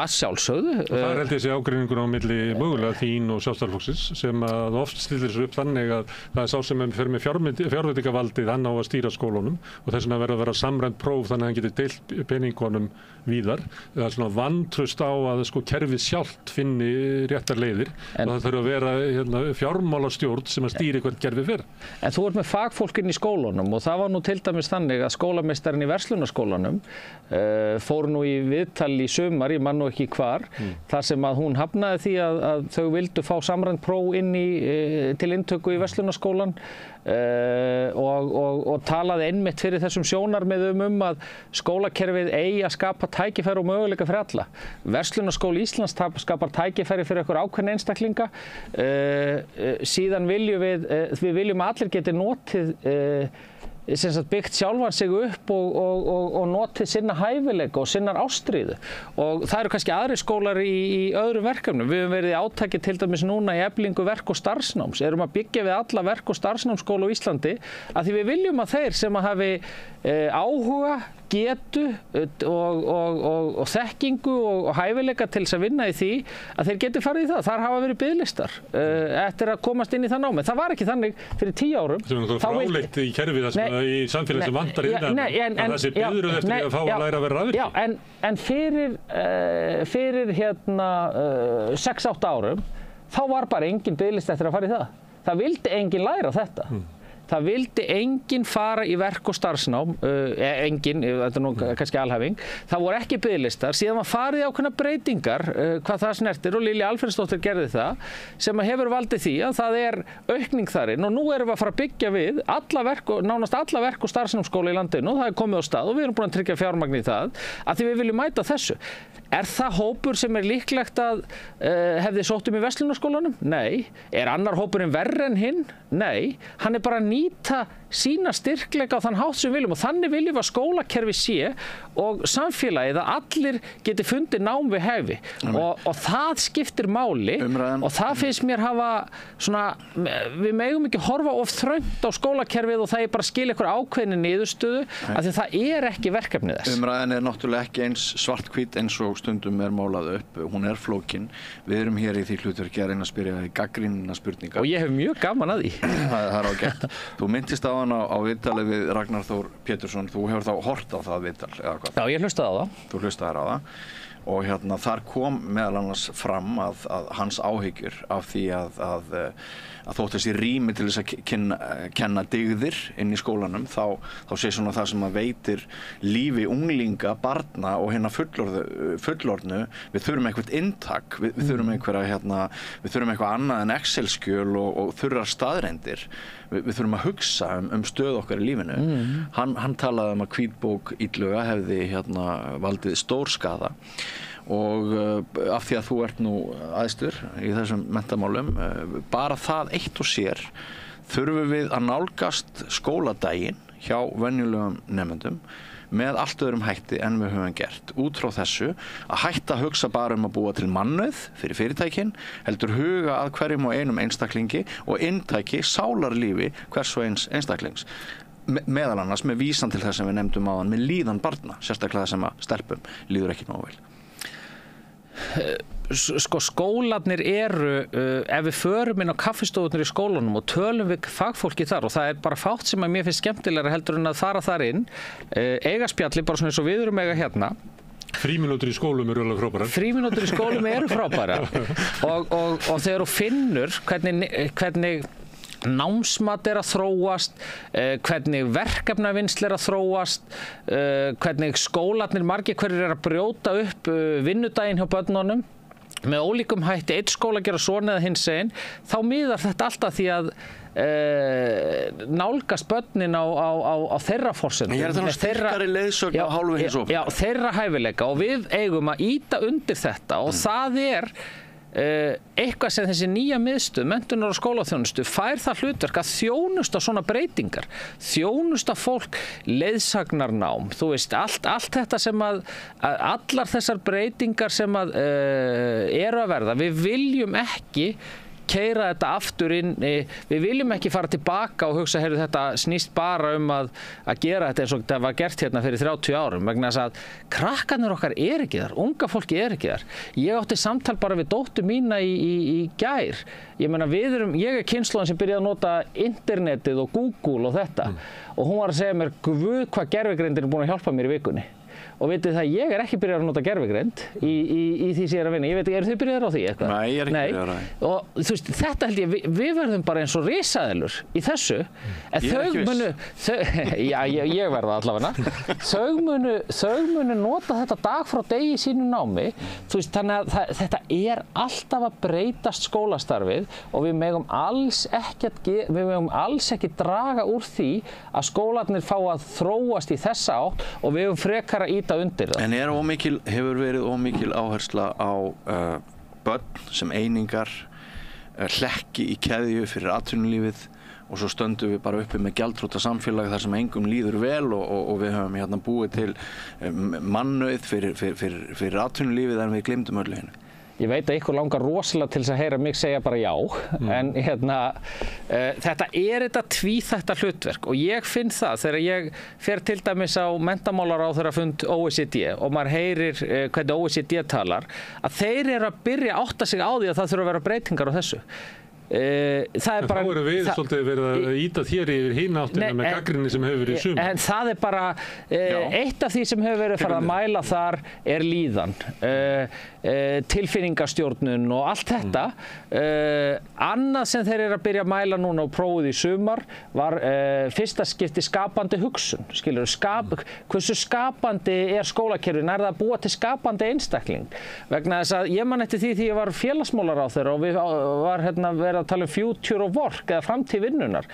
B: sjálfsögðu. Og
D: það er held ég þessi ágreiningur á milli mögulega þín og Sjálfstæðisflokksins sem að oft stillir þessu upp þannig að það er sá sem fer með fjárveitingavaldið, hann á að stýra skólunum og þess vegna verður að vera samræmt próf þannig að hann getur deilt peningunum víðar. Það er svona vantraust á að kerfið sjálft finni réttar leiðir og það þurfa að vera fjármálastjórn sem að stýri hvert kerfið fer.
B: En þú ert með fagfólkinn í skólanum og það var nú til dæmis þannig að skólameistarinn í verslunarskólanum fór nú í viðtal í sumar, ég man nú ekki hvar, þar sem að hún hafnaði því að þau vildu fá samræmt próf inn til inntöku í verslunarskólan og talaði einmitt fyrir þessum sjónarmiðum að skólakerfið eigi að skapa tækifæri og möguleika fyrir alla. Verslunarskóli Íslands skapar tækifæri fyrir einhver ákveðna einstaklinga. Síðan viljum við viljum að allir geti notið byggt sjálfan sig upp og notið sinna hæfileika og sinnar ástríðu. Og það eru kannski aðri skólar í öðrum verkefnum. Við höfum verið í átaki til dæmis núna í eflingu verk- og starfsnáms. Erum að byggja við alla verk- og starfsnámsskóla á Íslandi að því við viljum að þeir sem að hafi áhuga, getu og þekkingu og hæfileika til þess að vinna í því að þeir geti farið í það. Þar hafa verið biðlistar eftir að komast inn í það námi. Það var ekki þannig fyrir 10 árum.
D: Það er fráleitt í kerfið þar sem í samfélagi sem vantar innan að það sé biðröð eftir að fá að læra að vera rafvirki.
B: Já, en fyrir 6-8 árum þá var bara engin biðlist eftir að fara í það. Það vildi engin læra þetta. það vildi enginn fara í verk- og starfsnám, enginn, þetta nú kannski alhæfing, það voru ekki biðlistar, síðan var farið í ákveðnar breytingar, hvað það snertir og Lilja Alfreðsdóttir gerði það, sem hefur valdið því að það aukning þarinn og nú erum við að fara að byggja við nánast alla verk- og starfsnámsskóla í landinu og það komið á stað og við erum búin að tryggja fjármagn í það, að því við viljum mæta þessu. Það hópur sem líklegt að hefði sótt í verslunarskólanum? Nei. Annar hópurinn verri en hinn? Nei. Hann bara að nýta sína styrkleika á þann hátt sem við viljum og þannig viljum við að skólakerfi sé og samfélagið að allir geti fundið nám við hæfi og það skiptir máli og það finnst mér hafa svona, við megum ekki horfa of þröngt á skólakerfið og það bara skilja ykkur ákveðni niðurstöðu af því það ekki verkefnið þess.
A: Umræðan náttúrulega ekki eins svarthvít eins og stundum málað upp, hún flókin. Við erum hér í því hlutverki að reyna að spyrja því gagnrýninna spurninga.
B: Og ég hef mjög gaman að því.
A: Það ágætt. Þú minntist á viðtalið við Ragnar Þór Pétursson, þú hefur þá hort á það viðtal, eða hvað?
B: Já, ég hlustaði á það.
A: Þú hlustaðir á það og þar kom meðal annars fram að hans áhyggjur af því að þótt þessi rými til þess að kenna dygðir inn í skólanum, þá sé svona það sem að veitir lífi unglinga, barna og fullorðnu, við þurfum eitthvað inntak, við þurfum eitthvað annað en Excel-skjöl og þurrar staðreyndir. Við þurfum að hugsa stöð okkar í lífinu. Hann talaði að hvítbók Illuga hefði valdið stórskaða og af því að þú ert nú æðstur í þessum menntamálum, bara það eitt og sér þurfum við að nálgast skóladaginn hjá venjulegum nemendum með allt öðrum hætti en við höfum gert. Út frá þessu að hætta að hugsa bara að búa til mannauð fyrir fyrirtækin, heldur huga að hverjum og einum einstaklingi og inntæki sálarlífi hvers og eins einstaklings. Meðal annars með vísan til þess sem við nefndum áðan með líðan barna, sérstaklega sem að stelpum líður ekki nógu vel.
B: Skólarnir ef við förum inn á kaffistofurnir í skólanum og tölum við fagfólki þar og það bara fátt sem að mér finnst skemmtilegra heldur en að fara þar inn, eiga spjalli bara svona eins og við erum eiga hérna.
D: Frímínútur í skólum alveg frábærar.
B: Frímínútur í skólum frábærar og þegar þú finnur hvernig námsmat að þróast, hvernig verkefnavinnsla að þróast, hvernig skólarnir margir hverjir að brjóta upp vinnudaginn hjá börnunum með ólíkum hætti, einn skóla gera svona eða hinsegin, þá miðar þetta alltaf því að nálgast börnin á þeirra forsendum.
A: Ég þannig styrkari leiðsögn á hálfu hins og.
B: Já, þeirra hæfileika og við eigum að ýta undir þetta og það eitthvað sem þessi nýja miðstöð, menntunar og skólaþjónustu, fær það hlutverk að þjónusta svona breytingar, þjónusta fólk, leiðsagnarnám, þú veist, allt þetta sem allar þessar breytingar sem eru að verða, við viljum ekki keyra þetta aftur inn, við viljum ekki fara tilbaka og hugsa, heyrðu, þetta snýst bara að gera þetta eins og þetta var gert hérna fyrir 30 árum, vegna þess að krakkarnir okkar ekki þar, unga fólki ekki þar. Ég átti samtal bara við dóttur mína í gær. Ég meina, ég kynslóðin sem byrjaði að nota internetið og Google og þetta og hún var að segja mér, guð, hvað gervigreindin búin að hjálpa mér í vikunni. Og vitið það, ég ekki byrjað að nota gervigreind í því sem ég að vinna. Ég veit ekki, þið byrjaðir á því eitthvað?
A: Nei, ég ekki byrjaðir á því.
B: Og þú veist, þetta held ég, við verðum bara eins og risaðilur í þessu. En
A: ég ekki
B: viss. Já, ég verða allavega. Þau munu nota þetta dag frá degi í sínu námi. Þú veist, þannig að þetta alltaf að breytast skólastarfið og við megum alls ekki draga úr því að skólarnir fá að þróast í þessa átt og við frekar að ýta undir það.
A: En hefur verið ómikil áhersla á börn sem einingar, hlekki í keðju fyrir atvinnulífið og svo stöndum við bara uppi með gjaldþrota samfélag þar sem engum líður vel og við höfum búið til mannauð fyrir atvinnulífið en við gleymdum öllu hinu.
B: Ég veit að ykkur langar rosalega til þess að heyra mig segja bara já, en þetta þetta tvíþætta hlutverk og ég finn það þegar ég fer til dæmis á menntamálaráðherrafund OECD og maður heyrir hvernig OECD talar, að þeir að byrja að átta sig á því að það þurfa að vera breytingar á þessu. það er bara...
D: Þá erum við svolítið verið að íta þér yfir hinn áttina með gagnrýni sem hefur verið í sumar.
B: En það er bara, eitt af því sem hefur verið farið að mæla þar er líðan, tilfinningastjórnun og allt þetta. Annað sem þeir eru að byrja að mæla núna og prófið í sumar var fyrsta skipti skapandi hugsun. Skilur, hversu skapandi er skólakerfið? Er það að búa til skapandi einstakling? Vegna þess að ég man eftir því ég var félagsmálaráðherra og við var verið að tala um future of work eða framtíð vinnunar.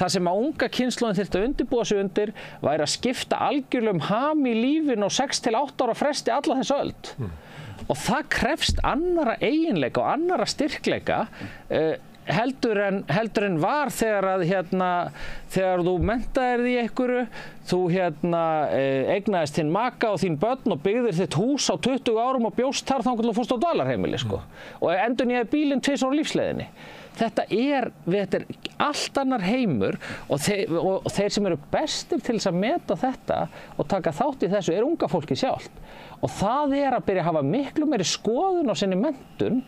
B: Það sem að unga kynslóðin þyrfti að undirbúa sig undir væri að skipta algjörlegum ham í lífinu og 6 til 8 ára fresti alla þessa öld. Og það krefst annara eiginleika og annara styrkleika heldur en var þegar þegar þú menntaðir því einhverju, þú eignaðist þinn maka og þín börn og byggðir þitt hús á 20 árum og bjóst þar þangað til þú fórst á dvalarheimili, sko. Og endurnýjaði bílinn 2 á lífsleiðinni. Þetta er allt annar heimur og þeir sem eru bestir til þess að meta þetta og taka þátt í þessu er unga fólki sjálft. Og það er að byrja að hafa miklu meiri skoðun á sinni menntun,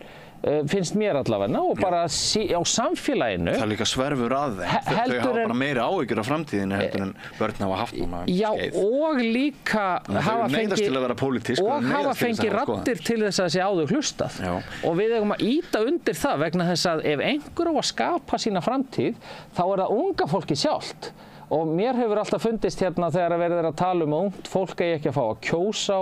B: finnst mér allavega, og bara á samfélaginu.
A: Það líka sverfur að þeim. Þau hafa bara meiri áhyggjur af framtíðinni heldur en börn hafa haft núna skeið.
B: Já, og líka hafa fengið raddir til þess að þessi áður hlustað. Já. Og við eigum að ýta undir það vegna þess að ef einhver á að skapa sína framtíð, þá er það unga fólki sjálft. Og mér hefur alltaf fundist þegar verið að tala um að ungt fólk eigi ekki að fá að kjósa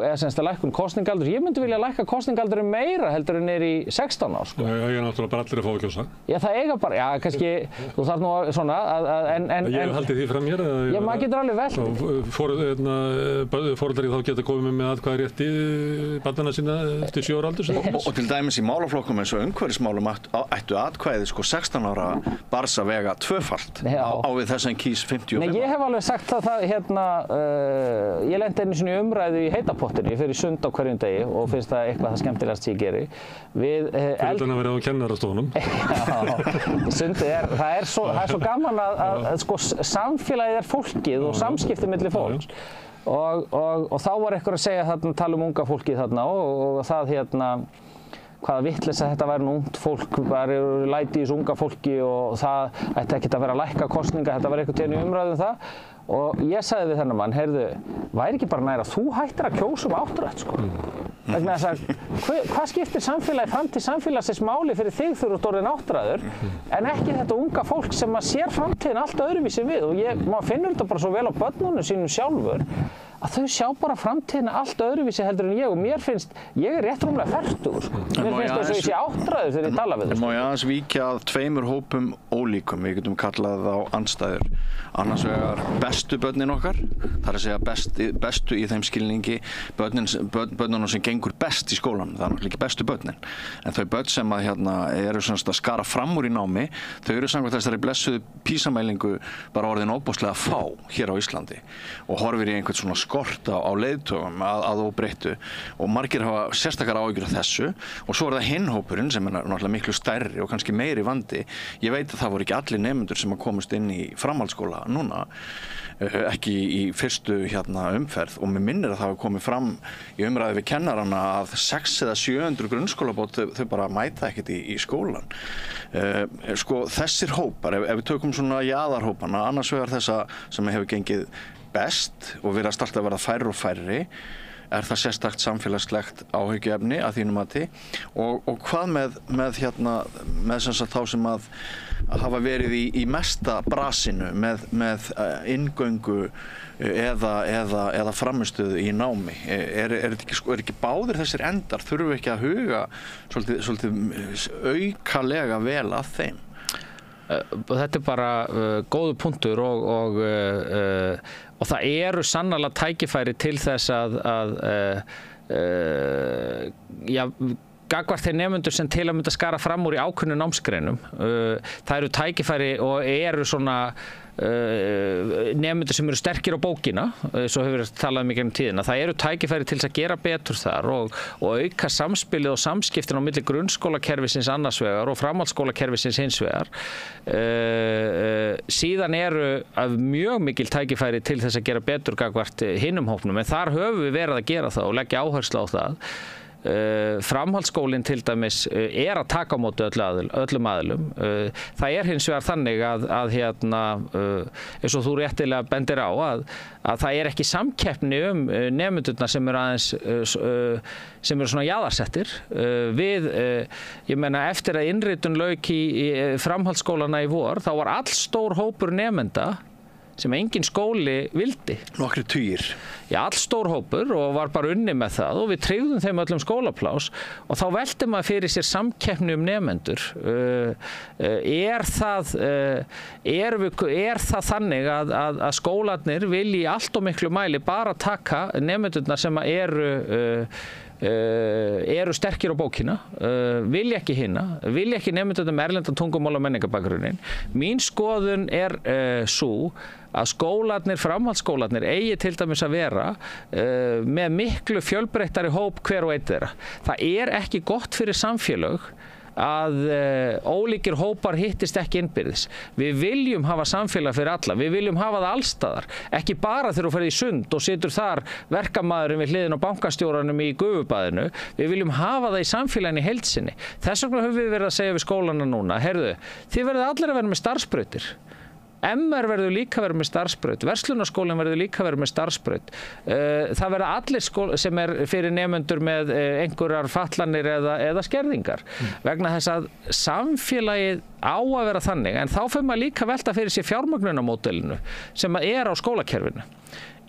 B: eða semst að lækkun kosningaldur. Ég myndi vilja lækka kosningaldurum meira heldur en er í 16 ár, sko.
D: Já, ég er náttúrulega bara allir að fá að kjósa.
B: Já, það eiga bara, já, kannski, þú þarf nú svona
D: Ég hef haldið því fram mér.
B: Já, maður getur alveg velt.
D: Foreldrar þá geta komið með atkvæði rétt í barnana sína eftir 7 ára aldur.
A: Og til dæmis í málaflokkum eins og umhverfismálum ættu atkvæði 16 ára barns að vega tvöfalt á þess að kýs 55.
B: Nei, ég hef alveg sagt það ég lendi einu sinni umræðu í heitapottinu, ég fer í sund á hverjum degi og finnst það eitthvað það skemmtilegast sem ég geri.
D: Fyrir utan að vera á kennarastofunum.
B: Já, sundið það er svo gaman að sko, samfélagið er fólkið og samskipti milli fólks. Og þá var einhver að segja tala um unga fólkið þarna og það hvaða vitleysa þetta væri ungt fólk, væri læti í þessu unga fólki og það ætti ekkert að vera að lækka kosninga, þetta var einhvern tíðan í umræðum það. Og ég sagði við þennan mann, heyrðu, væri ekki bara næra að þú hættir að kjósa áttrætt, sko. Vegna þess að hvað skiptir framtíð samfélagsins máli fyrir þig þegar þú ert orðinn áttræður, en ekki þetta unga fólk sem að sér framtíðin allt öðruvísi við. Og maður finnur þetta bara svo vel á börnunum sínum sjálfur, að þau sjá bara framtíðina allt öðruvísi heldur en ég og mér finnst, ég er rétt rúmlega fertugur, sko. Mér finnst þess að ég sé áttræður þegar ég tala við þau.
A: Má ég aðeins víkja að 2 hópum ólíkum, við getum kallað þá andstæður. Annars vegar bestu börnin okkar, það er að segja bestu í þeim skilningi, börnunum sem gengur best í skólanum, það er náttúrulega ekki bestu börnin. En þau börn sem að eru að skara fram úr í námi, þau eru samkvæmt þessari blessuðu PISA-mælingu bara orðin óbúslega fá hér á Íslandi og horfir í einhvern svona skort á leiðtogum að óbreyttu og margir hafa sérstakar áhyggjur af þessu og svo er það hinn hópurinn sem er náttúrulega miklu stærri og kannski meiri vandi. Ég veit að það voru ekki allir nemendur sem að komast inn í framhaldsskóla núna, ekki í fyrstu umferð og mér minnir að það hafi komið fram í umræði við kennarana að 600 eða 700 grunnskólabót þau bara mæta ekkert í skólan. Sko þessir hópar, ef við tökum svona jaðarhópana, annars vegar þessa sem hefur gengið best og verið að starta að verða færri og færri, er það sérstakt samfélagslegt áhyggjuefni að þínu mati og hvað með sem sagt þá sem að hafa verið í mesta brasinu með inngöngu eða framistöðu í námi. Er ekki báðir þessir endar, þurfum við ekki að huga svolítið aukalega vel að þeim?
B: Þetta er bara góður punktur og það eru sannarlega tækifæri til þess að gagnvart þeir nemendur sem til að mynda skara fram úr í ákveðnum námsgreinum. Það eru tækifæri og eru svona nemendur sem eru sterkir á bókina, svo hefur við talað mikið tíðina. Það eru tækifæri til þess að gera betur þar og auka samspilið og samskiptin á milli grunnskólakerfisins annars vegar og framhaldsskólakerfisins hins vegar. Síðan eru mjög mikil tækifæri til þess að gera betur gagnvart hinum hópnum, en þar höfum við verið að gera það og leggja áherslu á það. framhaldsskólinn til dæmis að taka á móti öllum aðilum. Það hins vegar þannig að hérna, eins og þú réttilega bendir á, að það ekki samkeppni nemendurna sem eru aðeins sem eru svona jaðarsettir. Ég meina, eftir að innritun lauk í framhaldsskólana í vor, þá var allstór hópur nemenda sem engin skóli vildi.
A: Nokkrir tugir.
B: Já, allstór hópur og var bara unnið með það og við tryggðum þeim öllum skólaplás og þá velti maður fyrir sér samkeppni nemendur. Það þannig að skólarnir vilji í allt og miklu mæli bara taka nemendurna sem eru sterkir á bókina, vilja ekki hina, vilja ekki nemendurna með erlendan tungumál og menningabakgrunnin. Mín skoðun sú að skólarnir, framhaldsskólarnir eigi til dæmis að vera með miklu fjölbreyttari hóp hver og einn þeirra. Það ekki gott fyrir samfélög að ólíkir hópar hittist ekki innbyrðis. Við viljum hafa samfélag fyrir alla, við viljum hafa það allstaðar, ekki bara þegar þú ferð í Sund og situr þar verkamaðurinn við hliðin á bankastjóranum í Gufubaðinu. Við viljum hafa það í samfélaginu í heild sinni. Þess vegna höfum við verið að segja við skólana núna, heyrðu, þið verðið allir að vera með starfsbrautir. MR verður líka verið með starfsbraut, verslunarskólinn verður líka verið með starfsbraut. Það verða allir sem fyrir nemendur með einhverjar fatlanir eða skerðingar. Vegna þess að samfélagið á að vera þannig, en þá fyrir maður líka velta fyrir sér fjármögnunarmódelinu sem á skólakerfinu.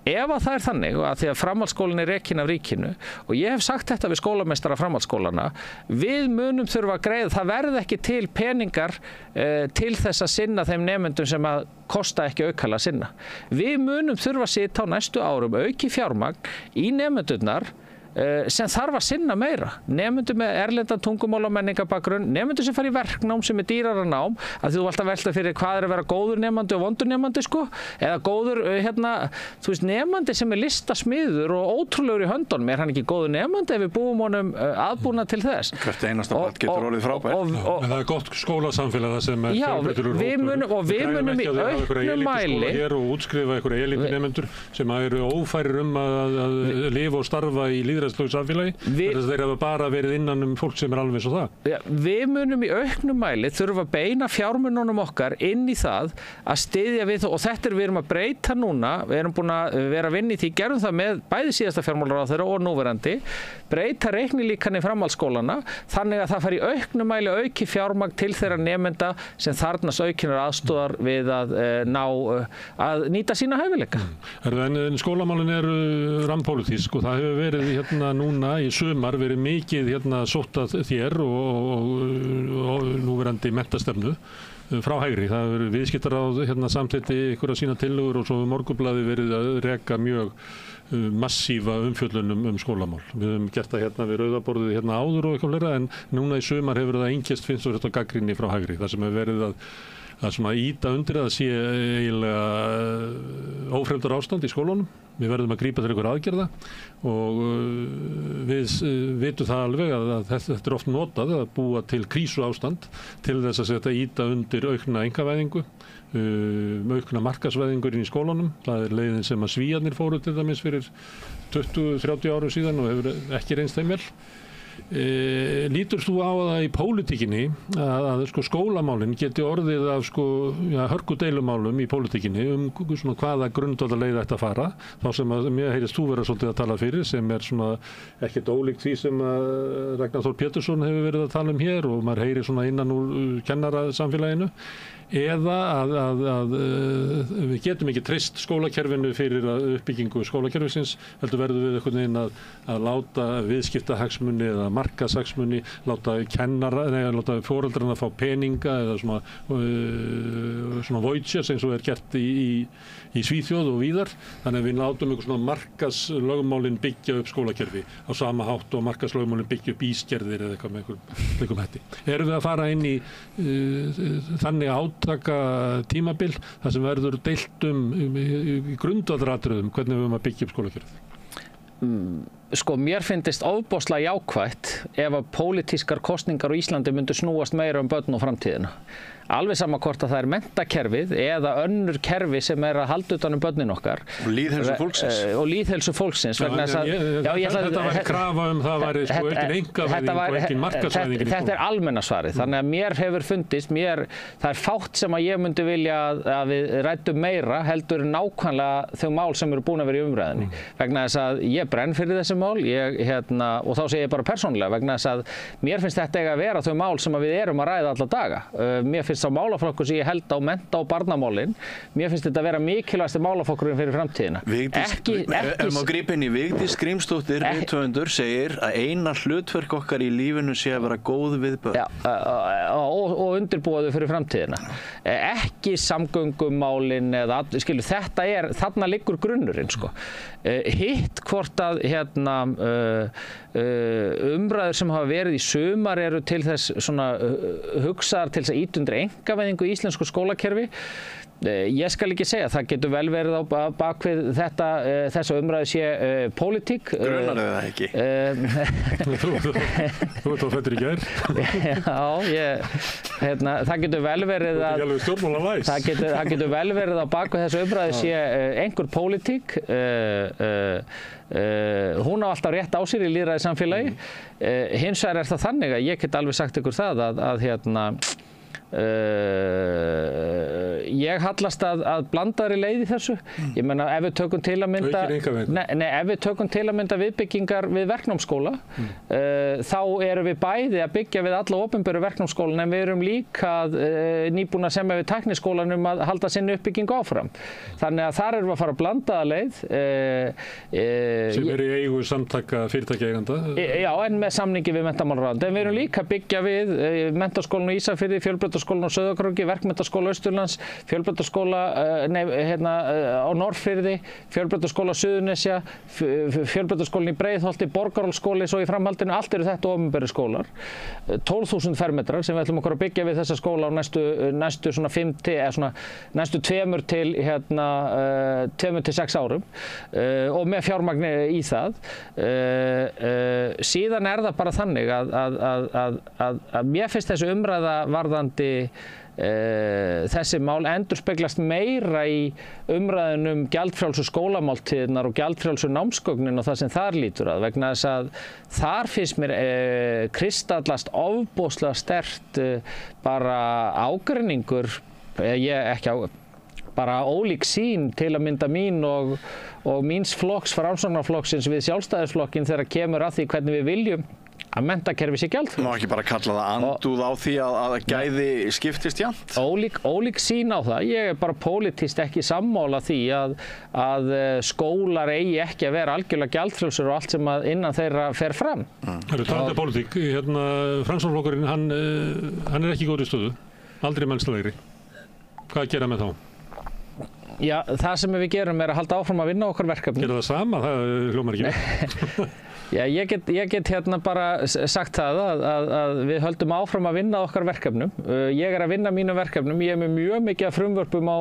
B: Ef að það þannig, að því að framhaldsskólinn rekinn af ríkinu, og ég hef sagt þetta við skólameistara framhaldsskólana, við munum þurfa að greiða, það verði ekki til peningar til þess að sinna þeim nemendum sem að kosta ekki aukalega að sinna. Við munum þurfa að sitja á næstu árum auki fjármagn í nemendurnar sem þarf að sinna meira. Nemendur með erlendan tungumál og menningabakgrunn, nemendur sem fara í verknám sem dýrara nám, að þú alltaf velta fyrir hvað að vera góður nemandi og vondur nemandi, sko, eða góður, þú veist, nemandi sem listasmiður og ótrúlegur í höndunum, hann ekki góður nemandi ef við búum honum aðbúna til þess.
A: Hvert einasta barn getur orðið frábært.
D: En það gott skólasamfélag sem
B: fjölbreyttur og við munum í auknum mæli
D: og útskrifa einhverja elítunemendur sem eru ófærir að lifa og starfa í lýðræðislegu samfélagi, þess að þeir hafa bara verið innan fólk sem alveg eins og það.
B: Ja, við munum í auknum mæli þurfa að beina fjármununum okkar inn í það að styðja við, og þetta við erum að breyta núna, við erum búin að vera að vinna í því, gerum það með bæði síðasta fjármálaráðherra og núverandi, breyta reiknilíkani framhaldsskólana, þannig að það fari í auknum mæli auki fjármagn til þeirra nemenda sem þarnast aukinar aðstoðar við að nýta sína hæfileika.
D: En skólamálin eru rampólitísk og það hefur verið núna í sumar verið mikið sótt að þér og núverandi menntastefnu frá hægri. Það hefur verið viðskiptaráð samþykkti ykkur að sína tillögur og svo Morgunblaðið verið að reka mjög massífa umfjöllun skólamál. Við höfum gert það við rauðaborðið áður og eitthvað fleira, en núna í sumar hefur það einkennst finnst og þetta gagnrýni frá hægri. Það sem hefur verið að svona ýta undir að sé eiginlega ófremdar ástand í skólunum. Við verðum að grípa til einhver aðgerða og við vitum það alveg að þetta oft notað að búa til krísuástand til þess að setja ýta undir aukna einkavæðingu, aukna markaðsvæðingur inn í skólunum. Það leiðin sem að Svíarnir fóru til dæmis fyrir 20-30 árum síðan og hefur ekki reynst þeim vel. Lítur þú á það í pólitíkinni að skólamálin geti orðið af hörkudeilumálum í pólitíkinni svona hvaða grundvallarleið ætti að fara, þá sem að mér heyrist þú vera svolítið að tala fyrir, sem svona ekkert ólíkt því sem að Ragnar Þór Pétursson hefur verið að tala hér og maður heyrir svona innan úr kennarasamfélaginu, eða að við getum ekki treyst skólakerfinu fyrir uppbyggingu skólakerfisins, heldur verðum við einhvern veginn að láta viðskiptahagsmuni eða markaðshagsmuni, láta foreldrarna fá peninga eða svona vouchers eins og gert í Svíþjóð og víðar. Þannig að við látum einhver svona markaðslögmálin byggja upp skólakerfi á sama hátt og markaðslögmálin byggja upp ísgerðir eða eitthvað með einhverjum hætti. Erum við að fara inn í þannig átaka tímabil þar sem verður deilt í grundvallaratriðum hvernig við höfum að byggja upp skólakerfið?
B: Sko, mér finnst ofboðslega jákvætt ef að pólitískar kosningar á Íslandi myndu snúast meira börn og framtíðina. Alveg sama hvort að það er menntakerfið eða önnur kerfi sem að halda utan börnin okkar.
A: Og lýðheilsu fólksins.
B: Og lýðheilsu fólksins.
D: Þetta væri krafa það væri sko aukin einkavæðing og aukin markaðsvæðing.
B: Þetta almenna svarið. Þannig að mér hefur fundist, það fátt sem að ég myndi vilja að við ræddum meira heldur nákvæmlega þau mál sem eru búin að vera í umræðinni. Vegna þess að ég brenn fyrir þessi mál, og þá segi ég bara persónulega, vegna þess að mér finnst þetta eiga að vera þau mál sem að við erum að ræða alla daga. Mér finnst sá málaflokkur sem ég held á mennta- og barnamálin, mér finnst þetta að vera mikilvægasti málaflokkurinn fyrir framtíðina.
A: Ef maður grípa inn í Vigdís Grímsdóttir, rithöfundur, segir að eina hlutverk okkar í lífinu sé að vera góð við börn.
B: Já, og undirbúa þau fyrir framtíðina. Ekki samgöngumálin eða, skilur, þarna liggur grunnurinn, sko. Hitt hvort að umræður sem hafa verið í sumar eru til þess svona hugsaðar til þess að ýta undir einkavæðingu í íslensku skólakerfi. Ég skal ekki segja, það getur vel verið á bakvið þessa umræðu sé pólitík.
A: Grunar þið það ekki?
D: Þú ert á fættur í gær.
B: Já, það getur vel verið að það getur vel verið á bakvið þessa umræðu sé einhver pólitík. Hún á alltaf rétt á sér í lýðræði samfélagi. Hins vegar það þannig að ég get alveg sagt ykkur það að ég hallast að blandaðri leið í þessu. Ég meina, ef við tökum til að mynda viðbyggingar við verknámsskóla, þá erum við bæði að byggja við alla opinberu verknámsskólan, en við erum líka nýbúin að semja við tækniskólanum að halda sinni uppbyggingu áfram. Þannig að þar erum við að fara að blandaða leið.
D: Sem er í eigu samtaka fyrirtækjaeiganda?
B: Já, en með samningi við menntamálaráðuneytið. En við erum líka að byggja við Menntaskólann á Ísafirði, Fjölbrautaskólann á Sauðárkróki, Verkmenntaskóla Austurlands, Fjölbrautaskóla á Norðfirði, Fjölbrautaskóla Suðurnesja, Fjölbrautaskólann í Breiðholti, Borgarholtsskóli, svo í framhaldinu. Allt eru þetta opinberu skólar. 12.000 fermetrar sem við ætlum okkur að byggja við þessa skóla á næstu svona 5 eða svona næstu 2 til 6 árum og með fjármagni í það. Síðan er það bara þannig að mér finnst þessi umræða varðandi þessi mál endurspeglast meira í umræðunum gjaldfrjálsu skólamáltíðirnar og gjaldfrjálsu námsgögnin og það sem þar lítur að, vegna þess að þar finnst mér kristallast ofboðslega sterkt bara ágreiningur, bara ólík sýn til að mynda mín og míns flokks, Framsóknarflokksins við Sjálfstæðisflokkinn þegar kemur að því hvernig við viljum að menntakerfi sé gjaldfrjálst.
A: Má ekki bara kalla það andúð á því að gæði skiptist jafnt?
B: Ólík sýn á það. Ég er bara pólitískt ekki sammála því að skólar eigi ekki að vera algjörlega gjaldfrjálsir og allt sem innan þeirra fer fram.
D: Það eru talandi pólitík. Framsóknarflokkurinn, hann er ekki í góðri stöðu. Aldrei mennstalegri. Hvað gera með þá?
B: Já, það sem við gerum er að halda áfram að vinna okkar verkefni.
D: Gera það sama? Það hljómar ekki.
B: Já, ég get bara sagt það að við höldum áfram að vinna okkar verkefnum. Ég er að vinna mínum verkefnum. Ég er með mjög mikið af frumvörpum á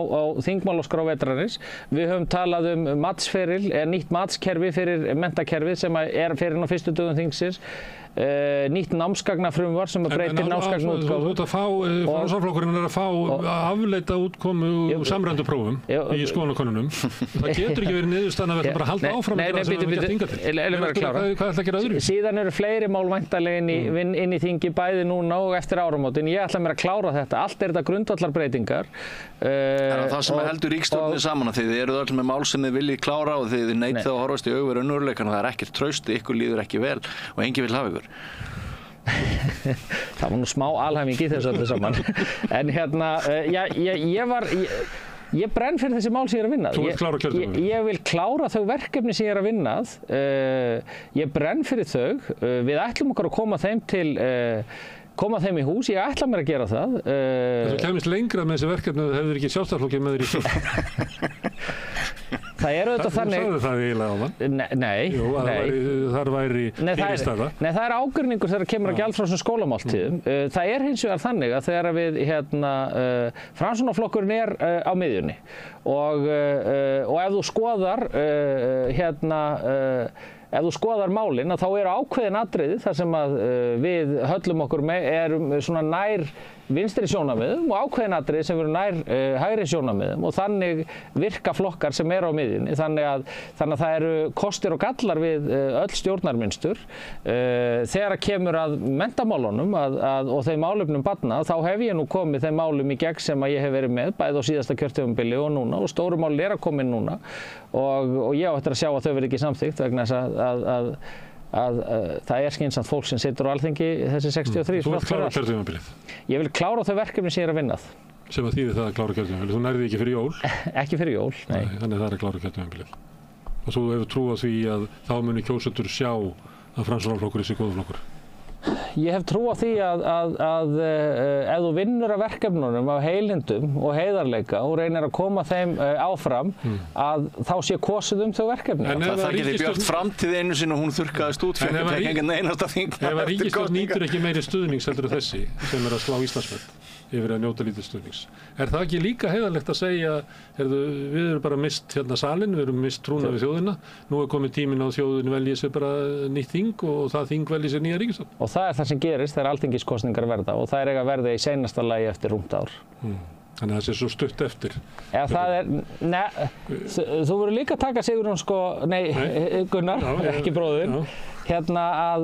B: þingmálaskrá vetrarins. Við höfum talað matsferil, nýtt matskerfi fyrir menntakerfið sem er fyrir á fyrstu dögum þingsins. Nýtt námsgagnafrumvarp sem breytir námsgagnaútgáfu.
D: Framsóknarflokkurinn er að fá afleita útkomu úr samræmdu prófum í skoðanakönnunum. Það getur ekki verið niðurstaðan að við ætlum bara að halda áfram með það sem við viljum hingað til. Hvað ætla að gera öðru?
B: Síðan eru fleiri mál væntanlega inn í þingi bæði núna og eftir áramótin. Ég ætla mér að klára þetta. Allt er þetta grundvallarbreytingar.
A: Það sem heldur ríkisstjórninni saman að þið eruð öll með mál sem þið viljið klára og þið neitið að horfast í augu við raunveruleikann og það er ekkert traust, ykkur líður ekki vel og enginn vill hafa ykkur.
B: Það var nú smá alhæfing í þessu öllu saman. En ég brenn fyrir þessi mál sem ég er að vinna.
D: Þú vilt klára kjörtímabilið?
B: Ég vil klára þau verkefni sem ég er að vinna. Ég brenn fyrir þau. Við ætlum okkur að koma þeim í hús. Ég ætla mér að gera það.
D: Þú kemist lengra með þessi verkefni að hefur ekki Sjálfstæðisflokkinn með þér í stjórn.
B: Það er auðvitað þannig.
D: Þú sagði það eiginlega áðan.
B: Nei.
D: Jú, þar væri fyrirstaða.
B: Nei, það er ágreiningur þegar kemur að gjaldfrjálsum skólamáltíðum. Það er hins vegar þannig að þegar við Framsóknarflokkurinn er á miðjunni og ef þú skoðar ef þú skoðar málin, þá eru ákveðin atriði þar sem að við höllum okkur erum svona nær vinstri sjónarmiðum og ákveðin atriði sem eru nær hægri sjónarmiðum og þannig virka flokkar sem eru á miðjunni. Þannig að það eru kostir og gallar við öll stjórnarmynstur. Þegar kemur að menntamálunum og þeim málefnum barna, þá hef ég nú komið þeim málum í gegn sem að ég hef verið með, bæði á síðasta kjörtímabili og núna, og stóru mál eru að koma inn núna og ég á eftir að sjá að þau verði ekki samþykkt vegna þess að það skynsamt fólk sem situr á Alþingi þessi 63.
D: Þú vilt klára kjörtímabilið?
B: Ég vil klára þau verkefni sem ég er að vinna.
D: Sem að þýðir það að klára kjörtímabilið? Þú nærði ekki fyrir jól?
B: Ekki fyrir jól, nei.
D: Þannig það er að klára kjörtímabilið. Og þú hefur trú á því að þá muni kjósendur sjá að Framsóknarflokkur sé góður flokkur?
B: Ég hef trú á því að ef þú vinnur að verkefnunum af heilindum og heiðarleika og reynir að koma þeim áfram, að þá sé kosið þau verkefni.
A: Það geti Björt framtíð einu sinni og hún þurrkaðist út fyrir að tekja engan einasta þingmann.
D: Ef að ríkisstjórn nýtur ekki meiri stuðnings heldur þessi sem að slá Íslandsmet yfir að njóta lítið stuðnings. Það ekki líka heiðarlegt að segja, við erum bara mist hérna salin, við erum mist trúna við þjóðina, nú komið tíminn á þjóðinu velji sér bara nýtt þing og það þing velji sér nýja ríkisstjórn.
B: Og það það sem gerist þegar alþingiskosningar verða og það eiga að verða í seinasta lagi eftir rúmt ár.
D: Þannig að það sé svo stutt eftir.
B: Ja, þú verður líka að taka Sigurjón Gunnar, ekki bróðir, hérna að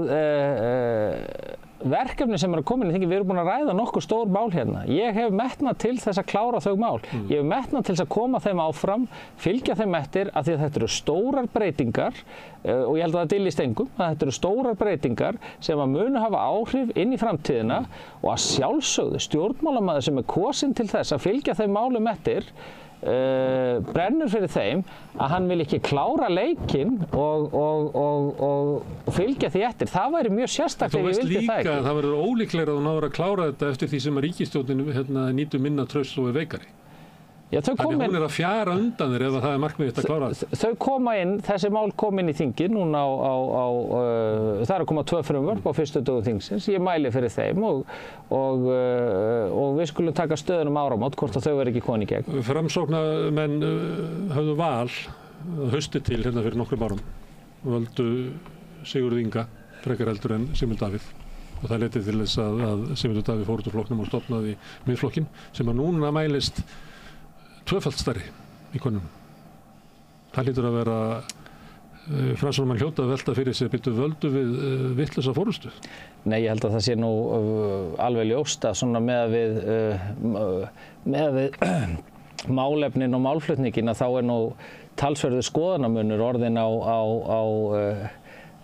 B: verkefni sem eru að koma inn í þingi, við erum búin að ræða nokkuð stór mál hérna. Ég hef metnað til þess að klára þau mál. Ég hef metnað til þess að koma þeim áfram, fylgja þeim eftir, af því að þetta eru stórar breytingar og ég held að það dylist engum, að þetta eru stórar breytingar sem að munu hafa áhrif inn í framtíðina og að sjálfsögðu stjórnmálamaður sem er kosinn til þess að fylgja þeim málum eftir brennur fyrir þeim að hann vil ekki klára leikinn og fylgja því eftir. Það væri mjög sérstaklega ef ég vildi það ekki.
D: Þú veist líka að það verður ólíklegra að þú náður að klára þetta eftir því sem að ríkisstjórnin nýtur minna traust og er veikari.
B: Já,
D: þannig hún er að fjara undan þér ef það er markmiðið að klára þetta.
B: Þau koma inn, þessi mál kom inn í þingið núna það er að koma 2 frumvörp á fyrstu dögum þingsins. Ég mæli fyrir þeim og við skulum taka stöðunum áramót hvort að þau verði ekki komin í gegn.
D: Framsóknarmenn höfðu val hausti til hérna fyrir nokkrum árum. Völdu Sigurð Inga frekar heldur en Sigmund Davíð. Og það leiddi til þess að Sigmundur Davíð fór út úr flokknum og stofnaði Miðflokkinn sem að núna mælist 2-falt stærri í konum. Það hlýtur að vera Framsóknarmenn hljóta að velta fyrir sig byrju völdu við vitlausa forystu.
B: Nei, ég held að það sé nú alveg ljóst að svona með við málefnin og málflutningin að þá er nú talsverður skoðanamunur orðin á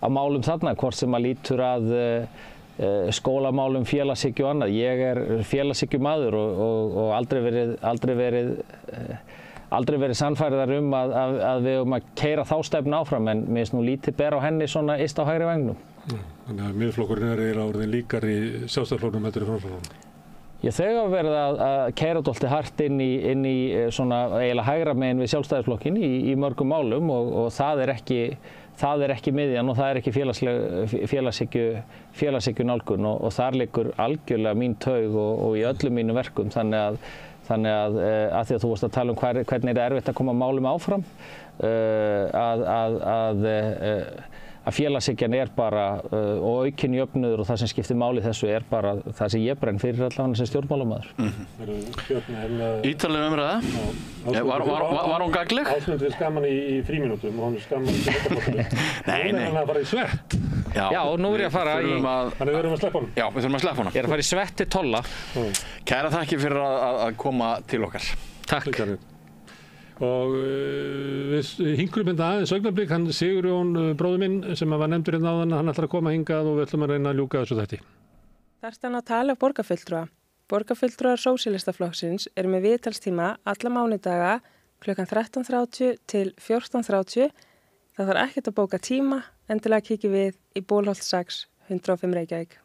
B: málum þarna, hvort sem að lítur að skólamálum, félagshyggju og annað. Ég er félagshyggjumaður og aldrei verið sannfærðar að við höfum að keyra þá stefnu áfram, en mér finnst nú lítið ber á henni svona yst á hægri vængnum.
D: Þannig að Miðflokkurinn er eiginlega orðinn líkari Sjálfstæðisflokknum heldur í Framsóknarflokknum.
B: Þau hafa verið að keyra dálítið hart inn í svona eiginlega hægra megin við Sjálfstæðisflokkinn í mörgum málum og það er ekki miðjan og það er ekki félagshyggju nálgun og þar liggur algjörlega mín taug og í öllum mínum verkum. Þannig að því að þú varst að tala um hvernig er erfitt að koma málum áfram, að félagshyggjan er bara og aukinn jöfnuður og það sem skiptir máli þessu er bara það sem ég brenn fyrir allavega sem stjórnmálamaður.
A: Ítarleg umræða. Var hún gagnleg?
D: Ásmund vil skaman í frímínútum og hann vil skaman í minnabóttunum.
A: Nei.
D: Hún er að fara í svett.
B: Já, nú er ég að fara í...
D: Þannig við erum að sleppa honum.
A: Já, við þurfum að sleppa honum.
B: Ég er að fara í svett til Tolla.
A: Kæra þakkir fyrir að koma til okkar.
B: Takk.
D: Og við hingurum hérna aðeins augnablik, hann Sigurjón bróður minn sem var nefndur hérna áðan, hann ætlar að koma hingað og við ætlum að reyna að ljúka þessu þætti.
E: Þarft hann að tala borgarfulltrúa. Borgarfulltrúar Sósíalistaflokksins eru með viðtalstíma alla mánudaga klukkan 13:30 til 14:30. Það þarf ekkert að bóka tíma, endilega kíkjum við í Bólholt 6, 105 Reykjavík.